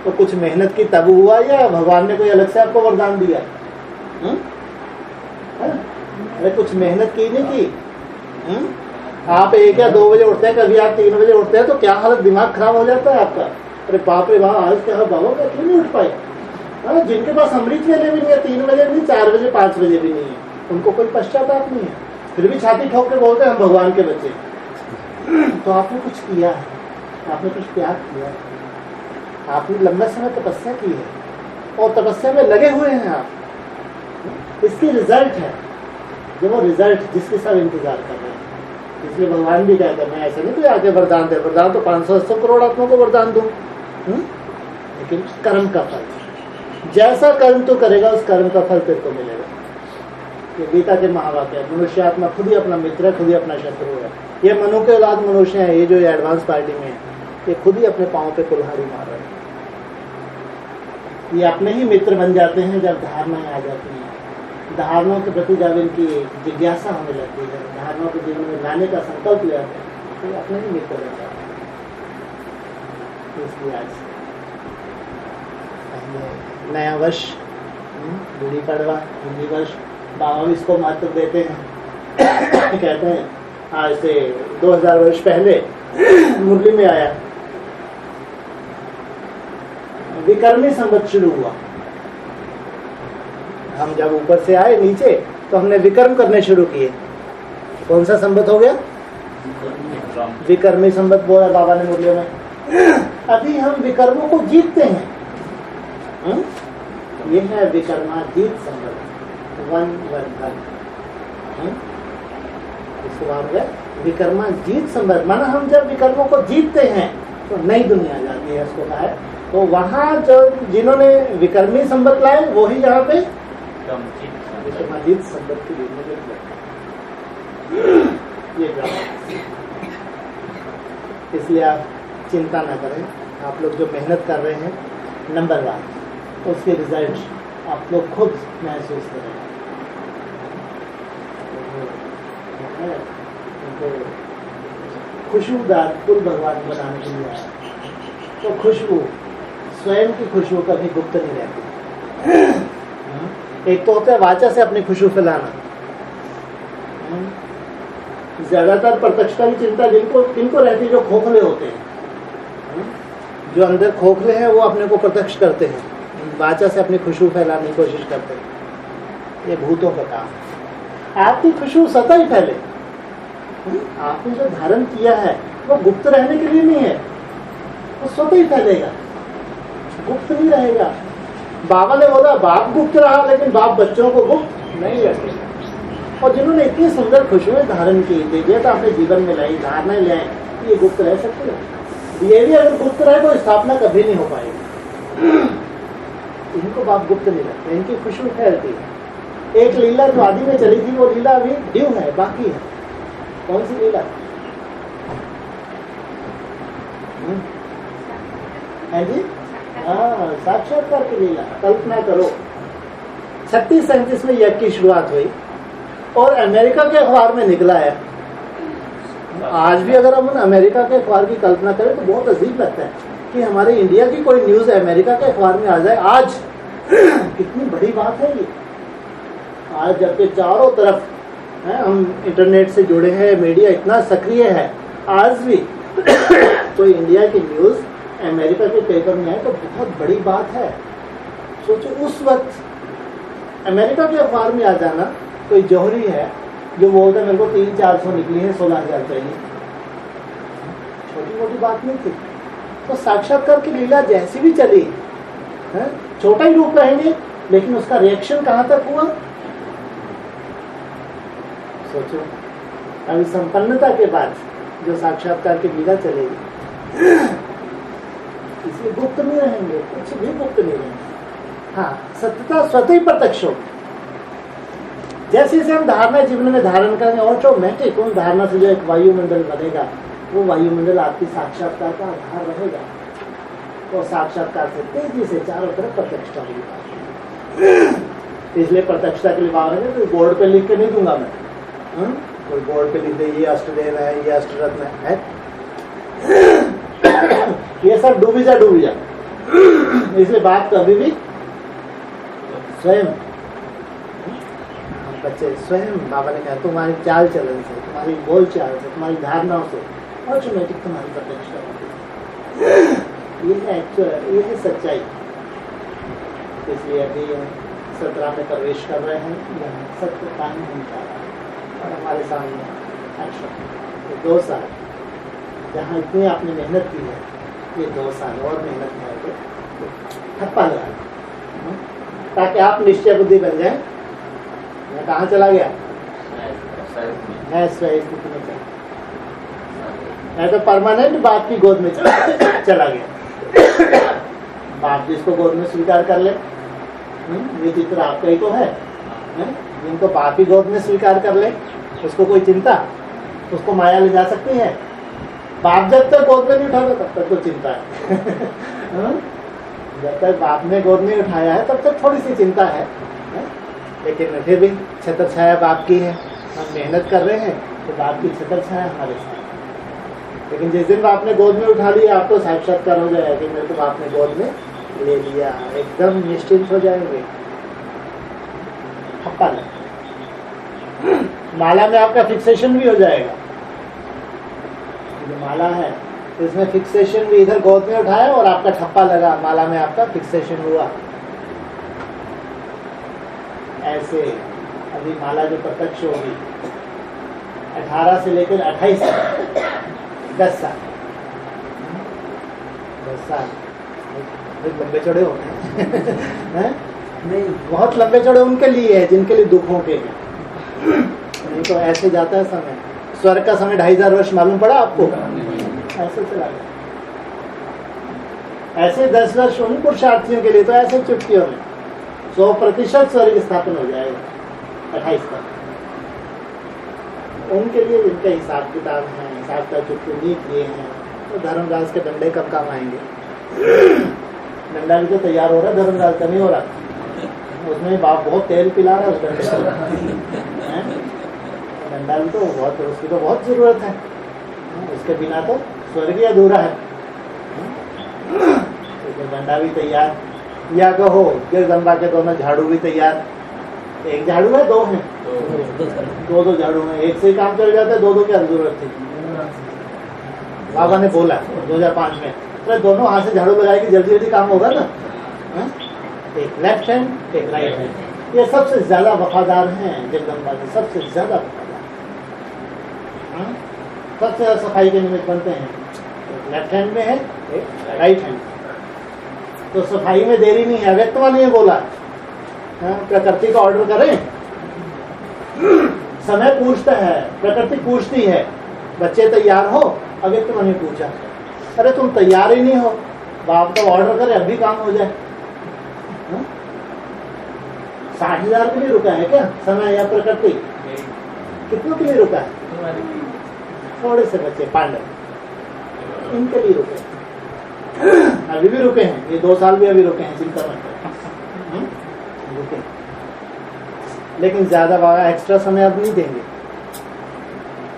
Speaker 1: तो कुछ मेहनत की तब हुआ या भगवान ने कोई अलग से आपको वरदान दिया? अरे कुछ मेहनत की नहीं की? आप 1 या 2 बजे उठते हैं, कभी आप 3 बजे उठते हैं, तो क्या हालत, दिमाग खराब हो जाता है आपका। अरे बाप रे बाप, आज क्या बाबा क्या क्यों नहीं उठ पाए? जिनके पास अमृत वेले भी नहीं है, 3 बजे भी नहीं, 4 बजे 5 बजे भी नहीं है, उनको कोई पश्चाताप नहीं है, फिर भी छाती ठोक के बोलते हैं हम भगवान के बच्चे। तो आपने कुछ किया है, आपने कुछ त्याग किया है, आपने लंबा समय तपस्या की है और तपस्या में लगे हुए हैं आप। इसकी रिजल्ट है, जो वो रिजल्ट जिसके सब इंतजार कर रहे हैं। इसलिए भगवान भी कहते हैं, मैं ऐसे नहीं कोई आगे वरदान दे, वरदान तो 500-800 करोड़ आत्माओं को वरदान दूं, लेकिन कर्म का फल, जैसा कर्म तो करेगा उस कर्म का फल तेरे को मिलेगा। ये गीता के महावाक्य है। मनुष्य आत्मा खुद ही अपना मित्र है, खुद ही अपना शत्रु है। ये मनु के औलाद मनुष्य है, ये जो एडवांस पार्टी में है, ये खुद ही अपने पांव पे कुल्हाड़ी मार रहे हैं। ये अपने ही मित्र बन जाते हैं जब धारणाएं आ जाती हैं, धारणाओं के प्रति जब इनकी जिज्ञासा होने लगती है, धारणाओं को जीवन में लाने का संकल्प ले आते हैं, तो ये अपने ही मित्र बन जाते हैं। इसलिए आज नया वर्ष, गुड़ी पड़वा, हिंदी वर्ष, बाबा भी इसको महत्व देते हैं। कहते हैं आज से 2000 वर्ष पहले मुरली में आया, विक्रमी संवत शुरू हुआ। हम जब ऊपर से आए नीचे तो हमने विक्रम करने शुरू किए। कौन सा संवत हो गया? विक्रमी संवत बोला बाबा ने मुरली में। अभी हम विक्रमों को जीतते हैं। ये है विक्रमाजीत संवत, 111। इसको नाम है विक्रमाजीत संवत, माना हम जब विक्रमों को जीतते हैं तो नई दुनिया आ जाती है, उसको कहा है। तो वहां जो जिन्होंने विक्रमी संवत लाए वही यहाँ पे विक्रमाजीत संवत की ये इसलिए आप चिंता न करें। आप लोग जो मेहनत कर रहे हैं नंबर 1, उसके रिजल्ट आप लोग खुद महसूस करें। उनको खुशबूदार फूल भगवान बनाने के लिए आया, तो खुशबू, स्वयं की खुशबू कभी गुप्त नहीं रहती। एक तो होता है वाचा से अपनी खुशबू फैलाना। ज्यादातर प्रत्यक्षता की चिंता किनको रहती है? जो खोखले होते हैं, जो अंदर खोखले हैं वो अपने को प्रत्यक्ष करते हैं, वाचा से अपनी खुशबू फैलाने की कोशिश करते हैं। ये भूतों का काम है। आपकी खुशबू सतह ही फैले। आपने जो धारण किया है वो गुप्त रहने के लिए नहीं है, वो स्वतः ही फैलेगा, गुप्त नहीं रहेगा। बाबा ने बोला बाप गुप्त रहा, लेकिन बाप बच्चों को गुप्त नहीं रखेगा। और जिन्होंने इतनी सुंदर खुशबुएं धारण की, दिव्यता अपने जीवन में लाई, धारणाएं लाए, ये गुप्त रह सकते हैं। बिहेवियर अगर गुप्त रहे तो स्थापना कभी नहीं हो पाएगी। इनको बाप गुप्त नहीं रखते, इनकी खुशबू फैलती है। एक लीला जो आदि में चली थी, वो लीला अभी ड्यू है, बाकी है। कौन सी लीला है जी? हाँ, साक्षात्कार की लीला। कल्पना करो, 36-37 में यज्ञ की शुरुआत हुई और अमेरिका के अखबार में निकला है। आज भी अगर हम अमेरिका के अखबार की कल्पना करें तो बहुत अजीब लगता है कि हमारे इंडिया की कोई न्यूज अमेरिका के अखबार में आ जाए। आज कितनी बड़ी बात है ये। आज जबकि चारों तरफ है, हम इंटरनेट से जुड़े हैं, मीडिया इतना सक्रिय है, आज भी तो इंडिया की न्यूज अमेरिका के पेपर में आए तो बहुत बड़ी बात है। सोचो उस वक्त अमेरिका के अखबार में आ जाना कोई जौहरी है जो बोलता है मेरे को 300-400 निकली है, 16,000 चाहिए, छोटी मोटी बात नहीं थी। तो साक्षात्कार की लीला जैसी भी चली है, छोटा ही रूप रहेंगे, लेकिन उसका रिएक्शन कहां तक हुआ सोचो। अभी संपन्नता के बाद जो साक्षात्कार की लीला चलेगी, इसलिए गुप्त नहीं रहेंगे, कुछ भी गुप्त नहीं रहेंगे। हाँ, सत्यता स्वतः ही प्रत्यक्ष होगी। जैसे जैसे हम धारणा जीवन में धारण करेंगे, ऑटोमेटिक उन धारणा से जो एक वायुमंडल बनेगा, वो वायुमंडल आपकी साक्षात्कार का आधार रहेगा। तो साक्षात्कार से तेजी से चारों तरफ प्रत्यक्षता होगी। इसलिए प्रत्यक्षता के लिए बाहर है, तो बोर्ड पे लिख के नहीं दूंगा मैं। कोई बोर्ड पे लिख दे ये अष्टदेव है, ये अष्टरत्न है, ये सब डूबी जा। इसलिए बात कभी भी स्वयं, बच्चे स्वयं, बाबा ने कहा तुम्हारी चाल चलन से, तुम्हारी बोल चाल से, तुम्हारी धारणाओं से ऑटोमेटिक तुम्हारी प्रत्यक्षता होती है। ये है एक्चुअल, ये है सच्चाई। इसलिए अभी 17 में प्रवेश कर रहे हैं, यहाँ सत्य पानी नहीं जा रहा और हमारे सामने एक्शन 2 साल, जहाँ इतनी आपने मेहनत की है, ये 2 साल और मेहनत करके ठप्पा लगा, ताकि आप निश्चय बुद्धि बन जाए। मैं कहाँ चला गया, मैं स्वयं स्थिति में चला, मैं तो परमानेंट बाप की गोद में चला गया। बाप जिसको गोद में स्वीकार कर ले, ये चित्र आपका ही तो है, जिनको बाप ही गोद में स्वीकार कर ले, उसको कोई चिंता, उसको माया ले जा सकती है। बाप जब तक गोद में नहीं उठाता तब तक तो चिंता है। जब तक बाप ने गोद में उठाया है तब तक थोड़ी सी चिंता है, लेकिन फिर भी छत्र छाया बाप की है। हम मेहनत कर रहे हैं तो बाप की छत्र छाया हमारे साथ। लेकिन जिस दिन बाप ने गोद में उठा लिया, आप तो साक्षात्कार हो जाएगा कि मेरे को बाप ने गोद में ले लिया, एकदम निश्चिंत हो जाएंगे। माला में आपका फिक्सेशन भी हो जाएगा। जो माला है तो इसमें फिक्सेशन भी, इधर गोद में उठाया और आपका ठप्पा लगा, माला में आपका फिक्सेशन हुआ। ऐसे अभी माला जो प्रत्यक्ष होगी 18 से लेकर 28 तक, 10 साल, 10 साल लंबे चौड़े होते हैं। नहीं, बहुत लंबे चौड़े उनके लिए है जिनके लिए दुखों के लिए, नहीं तो ऐसे जाता है समय। स्वर्ग का समय 2500 वर्ष मालूम पड़ा आपको, ऐसे चला गया। ऐसे 10 वर्ष उन पुरुषार्थियों के लिए तो ऐसे चुटकियों में 100% स्वर्ग स्थापन हो जाएगा 28 तक। उनके लिए जिनका हिसाब किताब है, हिसाब का चुटकी नहीं किए हैं, तो धर्मराज के डंडे कब काम आएंगे। डंडा भी तो तैयार हो रहा है, धर्मराज का नहीं हो रहा, उसमें बाप बहुत तेल पिला रहा है उस डंडे को। डंडा भी तो बहुत, उसकी तो बहुत जरूरत है, उसके बिना तो स्वर्ग ही अधूरा है। तो डंडा भी तैयार, या कहो जगदम्बा के दोनों झाड़ू भी तैयार। एक झाड़ू है, 2 हैं, 2 झाड़ू हैं, एक से ही काम चल जाता है, 2 की जरूरत थी। बाबा ने बोला 2005 में, तो दोनों हाथ से झाड़ू लगाएगी, जल्दी जल्दी काम होगा ना। एक लेफ्ट हैंड, एक राइट हैंड। ये सबसे ज्यादा वफादार हैं जगदम्बा के, सबसे ज्यादा वफादार, सबसे ज्यादा सफाई के निमित्त बनते हैं। एक लेफ्ट हैंड में है, एक राइट हैंड। तो सफाई में देरी नहीं है। व्यक्तवा ने बोला प्रकृति का ऑर्डर करें, समय पूछता है, प्रकृति पूछती है बच्चे तैयार हो। अव्यक्तवा ने पूछा, अरे तुम तैयार ही नहीं हो, बाप का ऑर्डर करे अभी काम हो जाए। 60,000 के लिए रुका है क्या समय या प्रकृति? कितनों के लिए रुका है? थोड़े से बच्चे पांडव, इनके लिए रुके, अभी भी रुके हैं। ये 2 साल भी अभी रुके हैं, चिंता मत करो, रुके। लेकिन ज्यादा बाबा एक्स्ट्रा समय अब नहीं देंगे।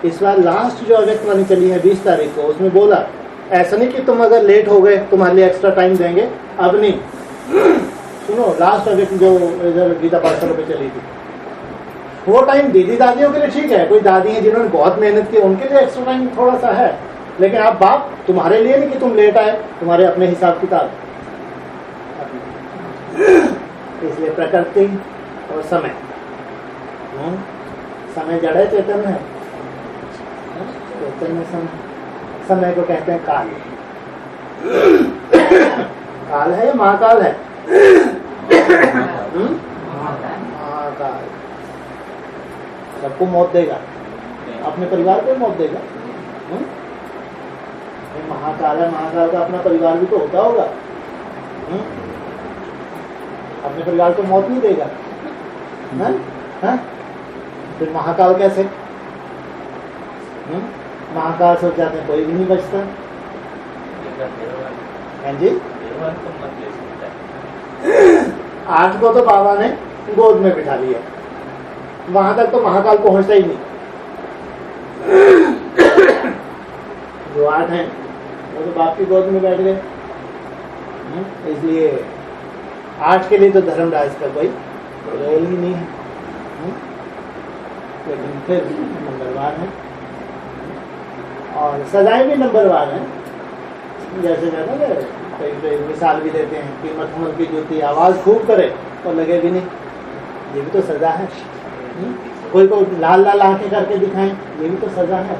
Speaker 1: इस बार लास्ट जो अव्यक्तवाणी चली है 20 तारीख को, उसमें बोला ऐसा नहीं कि तुम अगर लेट हो गए तुम्हारे लिए एक्स्ट्रा टाइम देंगे, अब नहीं। सुनो, लास्ट अव्यक्त जो इधर गीता पाठशाला पे चली थी, वो टाइम दीदी दादियों के लिए ठीक है। कोई दादी हैं जिन्होंने बहुत मेहनत की, उनके लिए एक्स्ट्रा टाइम थोड़ा सा है। लेकिन आप बाप, तुम्हारे लिए नहीं कि तुम लेट आए, तुम्हारे अपने हिसाब किताब। इसलिए प्रकृति और समय समय जड़ है चैतन्य है? चैतन्य समय को कहते हैं काल। काल है या महाकाल है? महाकाल। सबको मौत देगा, अपने परिवार को मौत देगा। महाकाल है, महाकाल का अपना परिवार भी तो होता होगा। अपने परिवार को मौत नहीं देगा। फिर महाकाल कैसे? महाकाल सोच जाते हैं कोई भी नहीं बचता। हाँ जी, 8 को तो बाबा ने गोद में बिठा लिया, वहां तक तो महाकाल पहुंचता ही नहीं। जो 8 हैं वो तो बाप की गोद में बैठ गए। इसलिए 8 के लिए तो धर्मराज का कोई रोल ही नहीं है। लेकिन फिर नंबरवार है और सजाएं भी नंबरवार है। जैसे कहते हैं कई मिसाल भी देते हैं कि मखमल की जूती आवाज खूब करे और लगे भी नहीं, ये भी तो सजा है। कोई को लाल लाल आंखें करके दिखाएं, ये भी तो सजा है।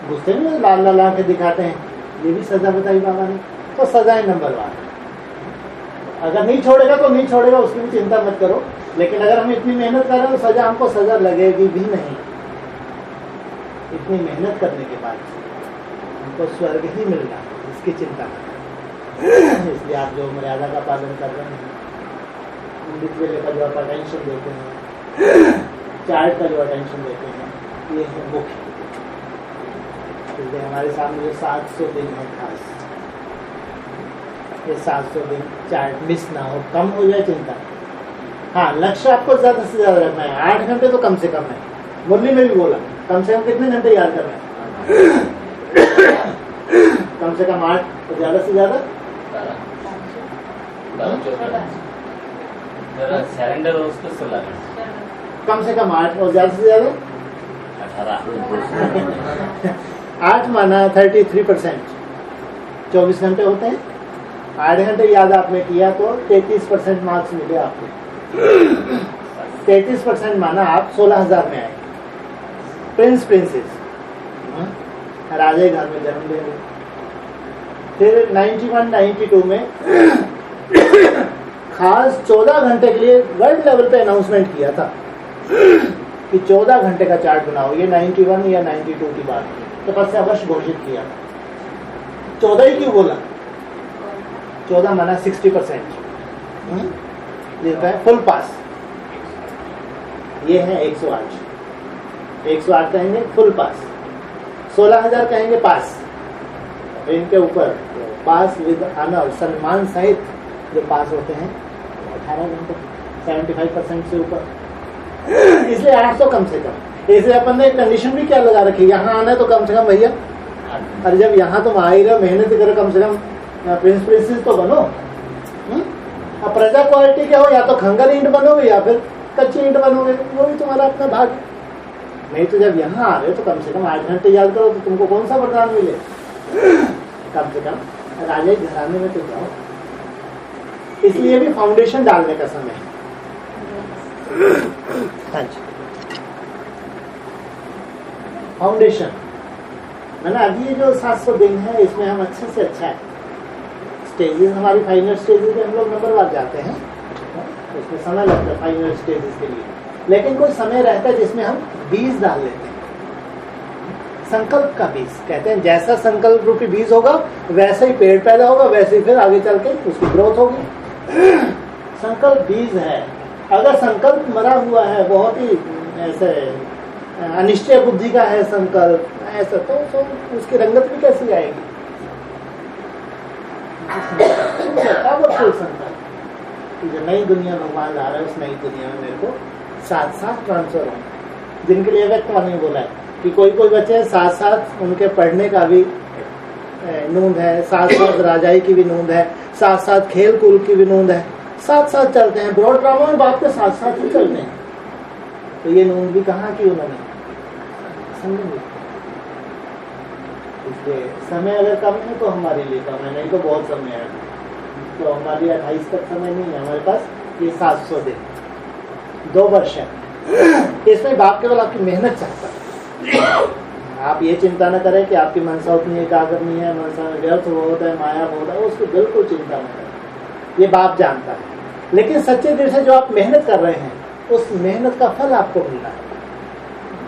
Speaker 1: गुस्से में लाल लाल आंखें दिखाते हैं, ये भी सजा बताई बाबा ने। तो सजाएं नंबरवार। अगर नहीं छोड़ेगा तो नहीं छोड़ेगा, उसकी भी चिंता मत करो। लेकिन अगर हम इतनी मेहनत कर रहे हैं तो सजा हमको सजा लगेगी भी नहीं। इतनी मेहनत करने के बाद हमको स्वर्ग ही मिलना है, इसकी चिंता करें। इसलिए आप जो मर्यादा का पालन कर रहे हैं, अमृत वेले का जो आप अटेंशन देते हैं, चार्ट का जो अटेंशन देते हैं, ये है मुख्य। इसलिए हमारे सामने जो 700 दिन है खास, ये 700 दिन चार्ट मिस ना हो, कम हो जाए चिंता। हाँ, लक्ष्य आपको ज्यादा से ज्यादा रखना है। 8 घंटे तो कम से कम है। मुरली में भी बोला कम से कम कितने घंटे याद करना है? कम से कम 8 तो ज्यादा से ज्यादा
Speaker 2: सरेंडर हो उसको 16
Speaker 1: कम से कम 8 और ज्यादा से ज्यादा 8 माना 33%। 24 घंटे होते हैं, 8 घंटे याद आपने किया तो 33% मार्क्स मिले आपको। 33% माना आप 16,000 में आए। प्रिंस प्रिंसेस राजे घर में जन्म लेंगे। फिर 91, 92 में खास 14 घंटे के लिए वर्ल्ड लेवल पे अनाउंसमेंट किया था कि 14 घंटे का चार्ट बनाओ। ये 91 या 92 की बात है, तपस्या वर्ष घोषित किया। 14 ही क्यों बोला? 14 माना 60%, जिसका है फुल पास। ये है 108। 108 कहेंगे फुल पास, 16,000 कहेंगे पास। इनके ऊपर पास विद ऑनर, सम्मान सहित जो पास होते हैं 18 घंटे, 75% से ऊपर। इसलिए 800 कम से कम। इसलिए अपन ने एक कंडीशन भी क्या लगा रखी, यहाँ आना है तो कम से कम भैया, अरे जब यहाँ तुम आ ही रहे, मेहनत करो, कम से कम प्रिंस प्रिंसेस तो बनो। अब प्रजा क्वालिटी के हो, या तो खंगल ईंट बनोगे या फिर कच्ची ईंट बनोगे, वो भी तुम्हारा अपना भाग। नहीं तो जब यहाँ आ रहे हो तो कम से कम 8 घंटे याद करो, तो तुमको कौन सा वरदान मिले? कम से कम राजा घराने में तो जाओ। इसलिए भी फाउंडेशन डालने का समय है। हाँ जी, फाउंडेशन मैंने अभी जो 700 दिन है, इसमें हम अच्छे से अच्छा स्टेजेस, हमारी फाइनल स्टेजेस पे हम लोग नंबरवार जाते हैं, उसमें समय लगता है फाइनल स्टेजेस के लिए। लेकिन कोई समय रहता है जिसमें हम बीज डाल लेते हैं, संकल्प का बीज कहते हैं। जैसा संकल्प रूपी बीज होगा वैसे ही पेड़ पैदा होगा, वैसे ही फिर आगे चल के उसकी ग्रोथ होगी। संकल्प बीज है। अगर संकल्प मरा हुआ है, बहुत ही ऐसे अनिश्चय बुद्धि का है संकल्प, ऐसा तो उसकी रंगत भी कैसी आएगी? संकल्प जो नई दुनिया भगवान ला रहा है, उस नई दुनिया में मेरे को साथ साथ ट्रांसफर हो। जिनके लिए व्यक्त नहीं बोला है कि कोई कोई बच्चे साथ साथ उनके पढ़ने का भी नूंद है, साथ साथ राजाई की भी नूंद है, साथ साथ खेल कूद की भी नूंद है, साथ साथ चलते हैं। ब्रॉड ड्रामा में बात के साथ साथ ही चलते हैं। तो ये नूंद भी कहाँ की उन्होंने समझेंगे। इसलिए समय अगर कम है तो हमारे लिए कम है, नहीं तो बहुत समय है। तो हमारे 28 तक समय नहीं है हमारे पास। ये 700 दिन 2 वर्ष है। इसमें बाप केवल आपकी मेहनत चाहता है। आप ये चिंता न करें कि आपकी मनसा उतनी एकाग्र नहीं है, मनसा में व्यर्थ बहुत है, माया बहुत है, उसको बिल्कुल चिंता न करें, ये बाप जानता है। लेकिन सच्चे दिल से जो आप मेहनत कर रहे हैं, उस मेहनत का फल आपको मिलना है।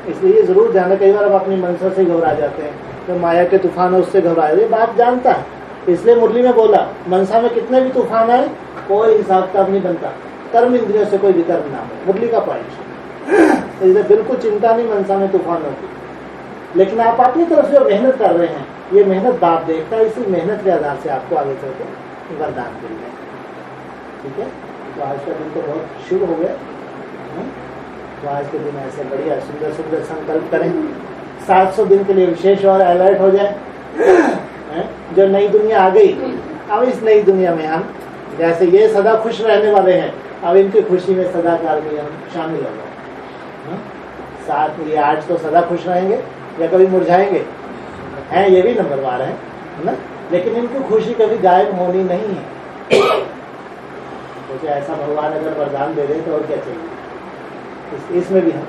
Speaker 1: इसलिए ये जरूर जाना, कई बार आप अपनी मनसा से घबरा जाते हैं, तो माया के तूफान है उससे घबराए, ये बाप जानता है। इसलिए मुरली में बोला, मनसा में कितने भी तूफान आए कोई हिसाब किताब नहीं बनता, कर्म इंद्रियों से कोई विकर्म ना हो, मुरली का पॉइंट। इसलिए बिल्कुल चिंता नहीं मनसा में तूफान होती, लेकिन आप अपनी तरफ से मेहनत कर रहे हैं, ये मेहनत बाप देखता है, इसी मेहनत के आधार से आपको आगे चलकर वरदान मिल जाए। ठीक है, तो आज का दिन तो बहुत शुभ हो गया। तो आज के दिन ऐसे बढ़िया सुंदर सुंदर संकल्प करें, 700 दिन के लिए विशेष और अलर्ट हो जाए। जो नई दुनिया आ गई, अब इस नई दुनिया में हम जैसे ये सदा खुश रहने वाले हैं, अब इनकी खुशी में सदा काल में हम शामिल हो गए। साथ ये आज तो सदा खुश रहेंगे या कभी मुरझाएंगे, हैं ये भी नंबरवार है ना, लेकिन इनकी खुशी कभी गायब होनी नहीं है। तो ऐसा भगवान अगर वरदान दे दे तो और क्या चाहिए, इसमें भी हम